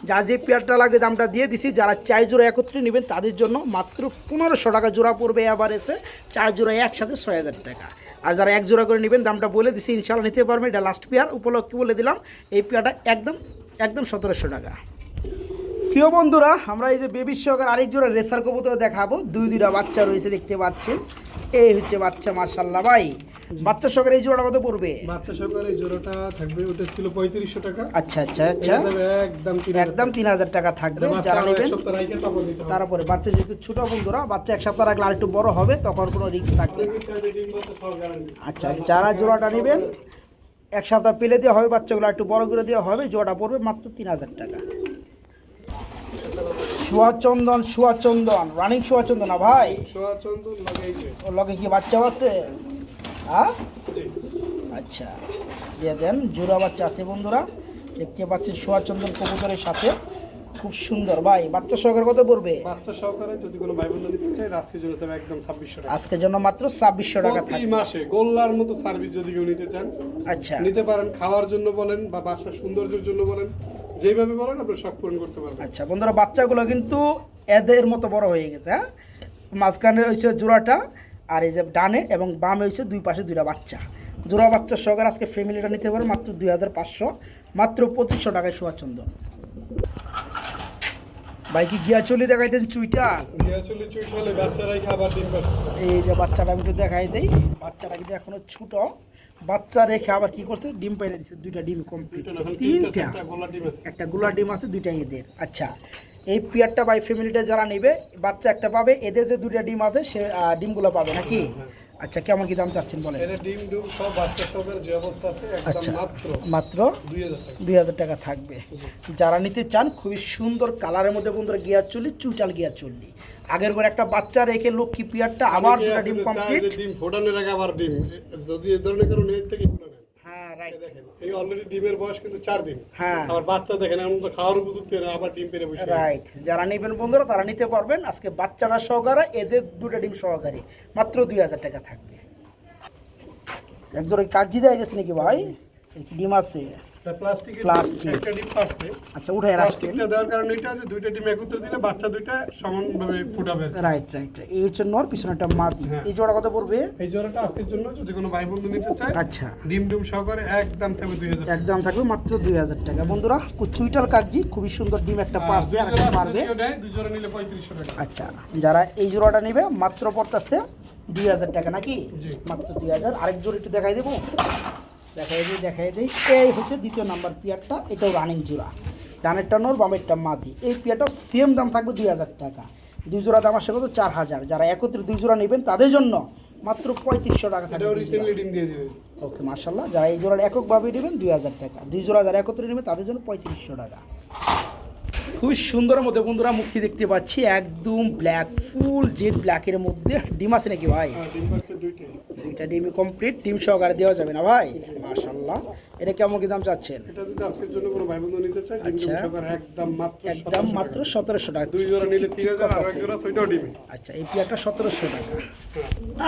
যার যে পেয়ারটা লাগবে দামটা দিয়ে দিছি। যারা 4 জোড়া একত্রে নেবেন তাদের জন্য মাত্র 1500 টাকা জোড়া পড়বে। আবার এসে 4 জোড়া একসাথে 6000 টাকা। আর যারা 1 জোড়া করে নেবেন দামটা বলে দিছি, ইনশাল্লাহ নিতে পারবেন। এটা লাস্ট পেয়ার উপলক্ষে বলে দিলাম, এই পেয়ারটা একদম 1700 টাকা। প্রিয় বন্ধুরা, আমরা এই যে বেবি সহকার আরেক জোড়া রেসার কবুতর দেখাবো। দুইটা বাচ্চা রয়েছে দেখতে পাচ্ছেন, এই হচ্ছে বাচ্চা। মাশাআল্লাহ ভাই, বাচ্চা সহকারে এই জোড়াটা কত পড়বে? বাচ্চা সহকারে এই জোড়াটা থাকবে, ওটা ছিল 3500 টাকা। আচ্ছা আচ্ছা আচ্ছা, একদম 3000 টাকা থাকবে যারা নেবেন। তারপরে বাচ্চা যেহেতু ছোট বন্ধুরা, বাচ্চা 1 সপ্তাহ রাখলে আরেকটু বড় হবে, তখন কোনো রিস্ক থাকবে না। আচ্ছা, যারা জোড়াটা নেবেন 1 সপ্তাহ পেলে দেওয়া হবে, বাচ্চাগুলো একটু বড় করে দেওয়া হবে। জোড়াটা পড়বে মাত্র 3000 টাকা। সুয়াচন্দন রানিং সুয়াচন্দন না ভাই? ওর লগে কি বাচ্চাও আছে? হ্যাঁ আচ্ছা, দিয়ে দেন। জোড়া বাচ্চা আছে বন্ধুরা, দেখতে পাচ্ছেন সুয়াচন্দন কবুতরের সাথে, খুব সুন্দর ভাই। বাচ্চা সহকারে কত পড়বে? বাচ্চা সহকারে যদি কোনো ভাই বন্ধু নিতে চায় আজকের জন্য তবে একদম 2600 টাকা। আজকের জন্য মাত্র 2600 টাকা প্রতি থাকবে। মাসে গোল্লার মতো সার্ভিস যদি কেউ নিতে চান আচ্ছা, নিতে পারেন। খাওয়ার জন্য বলেন বা বাসার সৌন্দর্যের জন্য বলেন, যেভাবে বলেন আপনি সব পূরণ করতে পারবেন। আচ্ছা বন্ধুরা, বাচ্চাগুলো কিন্তু এদের মতো বড় হয়ে গেছে। হ্যাঁ, মাঝখানে হয়েছে জোড়াটা, আর এই যে ডানে এবং বামে হয়েছে দুই পাশে 2টা বাচ্চা। জোড়া বাচ্চা সহকারে আজকে ফ্যামিলিটা নিতে পারে মাত্র 2500, মাত্র 2500 টাকায় সুয়াচন্দন। ভাই কি গিয়া চলি দেখাইতেন চুইটা? চুইটালে বাচ্চারাই খাবার ডিম পাচ্ছে। এই যে বাচ্চাটা আমি একটু দেখাই দেই। বাচ্চাটা কিন্তু এখনো ছোট, বাচ্চা রেখে আবার কি করছে, ডিম পাইরে দিচ্ছে। 2টা ডিম কমপ্লিট, 3টা, একটা গোলা ডিম আছে, 2টা এদের। আচ্ছা, এই পেয়ারটা বাই ফ্যামিলিটা যারা নেবে, বাচ্চা একটা পাবে, এদের যে 2টা ডিম আছে সে ডিমগুলো পাবে নাকি? আচ্ছা, কেমন কি দাম চাচ্ছেন বলেন? এর ডিম সব বাচ্চা সবের যে অবস্থা আছে একদম মাত্র 2000 টাকা থাকবে। যারা নিতে চান, খুবই সুন্দর কালারের মধ্যে বন্ধুরা গিয়া চলি, চুইটাল গিয়া চললি। আগের করে একটা বাচ্চা রেখে লক্ষ্মী পেয়ারটা আবার 2টা ডিম কমপ্লিট। ডিম ফোটানোর আগে আবার ডিম যদি এই ধরনের কারণে এর থেকে ফোটানো। হ্যাঁ রাইট, দেখেন এই অলরেডি ডিমের বয়স কিন্তু 4 দিন। হ্যাঁ, আবার বাচ্চা দেখেন এমন তো খাওয়ার উপযুক্ত না, আবার ডিম পেরে বসে। রাইট, যারা নেবেন বন্ধুরা তারা নিতে পারবেন। আজকে বাচ্চারা সহকারে এদের 2টা ডিম সহকারে মাত্র 2000 টাকা থাকবে। একদম কাজি দেয়া গেছে নাকি ভাই? ডিম আছে প্লাস্টিক একটা ডিম পারছে। আচ্ছা, উঠাই রাখছেন। এটা দেওয়ার কারণে এটা যে 2টা ডিম একত্রে দিলে বাচ্চা 2টা সমানভাবে ফুটাবে। রাইট রাইট, এই হচ্ছে নর, পিছনেটা মাদি। এই জোড়া কত পড়বে? এই জোড়াটা আজকের জন্য যদি কোনো ভাই বন্ধু নিতে চায়, আচ্ছা, ডিম সহকারে একদম থাকবে 2000, একদম থাকবে মাত্র 2000 টাকা। বন্ধুরা, চুইটাল কাজি, খুবই সুন্দর ডিম একটা পারছে, আর একটা পারবে। দুই জোড়া নিলে 3500 টাকা। আচ্ছা, যারা এই জোড়াটা নেবে মাত্র পড়তেছে 2000 টাকা নাকি? মাত্র 2000। আরেক জোড়া একটু দেখাই দেবো, দেখাই দিই। এই হচ্ছে 2য় নাম্বার পেয়ারটা, এটাও রানিং জোড়া। ডানেরটা নর, বামেরটা মাদি। এই পেয়ারটাও সেম দাম থাকবে 2000 টাকা। 2 জোড়া দাম আসে কত? 4000। যারা একত্রে 2 জোড়া নেবেন তাদের জন্য মাত্র 3500 টাকা থাকবে। ওকে, মাশাআল্লাহ। যারা এই জোড়া এককভাবে নেবেন 2000 টাকা। 2 জোড়া যারা একত্রে নেবেন তাদের জন্য 3500 টাকা। খুব সুন্দরের মধ্যে বন্ধুরা মুক্তি দেখতে পাচ্ছি, একদম ব্ল্যাক, ফুল জেড ব্ল্যাকের মধ্যে। ডিম আছে নাকি ভাই? 2টা ডিম কমপ্লিট, ডিম সহকারে দেওয়া যাবে না ভাই? মাশাআল্লাহ। এটা কেমন কি দাম চাচ্ছেন? এটা যদি আজকের জন্য কোনো ভাই বন্ধু নিতে চায়, ডিম সহকারে একদম মাত্র 1700 টাকা। 2 জোড়া নিলে 3000, আর এক জোড়া 6টাও ডিম। আচ্ছা, এই পেয়ারটা 1700 টাকা।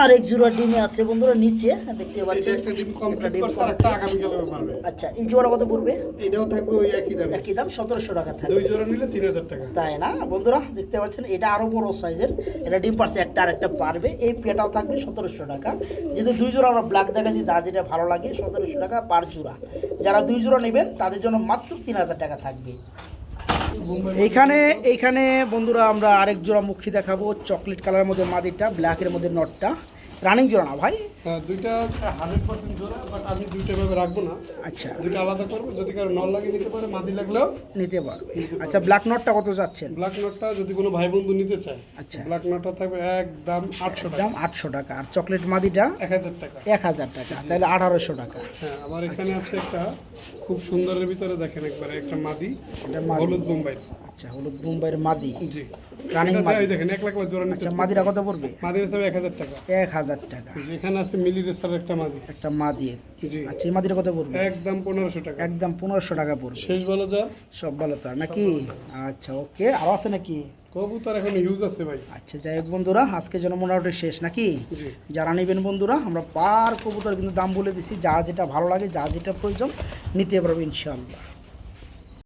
আর এক জোড়া ডিমে আছে বন্ধুরা নিচে দেখতে পাচ্ছেন। একটা ডিম কমপ্লিট করতে আর একটা আগামী কালে পারবে। আচ্ছা, এই জোড়া কত পড়বে? এটাও থাকবে ওই একই দাম, 1700 টাকা থাকবে। 2 জোড়া নিলে 3000 টাকা। তাই না বন্ধুরা? দেখতে পাচ্ছেন এটা আরো বড় সাইজের, এটা ডিম পারছে একটা আর একটা পারবে। এই পেয়ারটাও থাকবে 1700 টাকা। যেহেতু 2 জোড়া আমরা ব্ল্যাক দেখাচ্ছি, যার যেটা ভালো লাগে 1700 টাকা পার জোড়া। যারা 2 জোড়া নেবেন তাদের জন্য মাত্র 3000 টাকা থাকবে। এইখানে বন্ধুরা আমরা আরেক জোড়া মুখী দেখাবো, চকলেট কালারের মধ্যে মাদিটা, ব্ল্যাকের মধ্যে নটটা। রানিং জোড়া না ভাই? হ্যাঁ, দুইটা 100% জোড়া, বাট আমি দুইটা ভাবে রাখবো না, আচ্ছা দুইটা আলাদা করবো। যদি কারো নর লাগিয়ে নিতে পারে, মাদি লাগলেও নিতে পারবে। আচ্ছা ব্ল্যাক নটটা কত যাচ্ছেন? ব্ল্যাক নটটা যদি কোনো ভাই বন্ধু নিতে চায়, আচ্ছা ব্ল্যাক নটটা থাকবে একদম 800 টাকা। দাম 800 টাকা। আর চকলেট মাদিটা 1000 টাকা। 1000 টাকা, তাহলে 1800 টাকা। হ্যাঁ, আমার এখানে আছে একটা খুব সুন্দরের ভিতরে, দেখেন একবারে একটা মাদি, এটা মাদি। হলুদ বোম্বাই। আচ্ছা হলুদ মুম্বাইয়ের মাদি, জি, রানিং এটা মাদি। এই দেখেন 1 লাখ জোড়া নিতে। আচ্ছা মাদিটা কত পড়বে? মাদির হিসাবে 1000 টাকা। 1000 টাকা জি, এখানে আছে মিলি রেসার একটা মাদি। একটা মাদি। জি, আচ্ছা এই মাদিটা কত পড়বে? একদম 1500 টাকা। একদম 1500 টাকা পড়বে। শেষ বলো যা, সব ভালো তার নাকি? আচ্ছা ওকে, আরো আছে নাকি? কবুতর এখন হিউজ আছে ভাই। আচ্ছা যাই হোক বন্ধুরা, আজকে যেন মোটামুটি শেষ নাকি? জি, যারা নেবেন বন্ধুরা, আমরা পার কবুতর কিন্তু দাম বলে দিছি, যা যেটা ভালো লাগে, যা যেটা প্রয়োজন নিতে পারবে ইনশাআল্লাহ।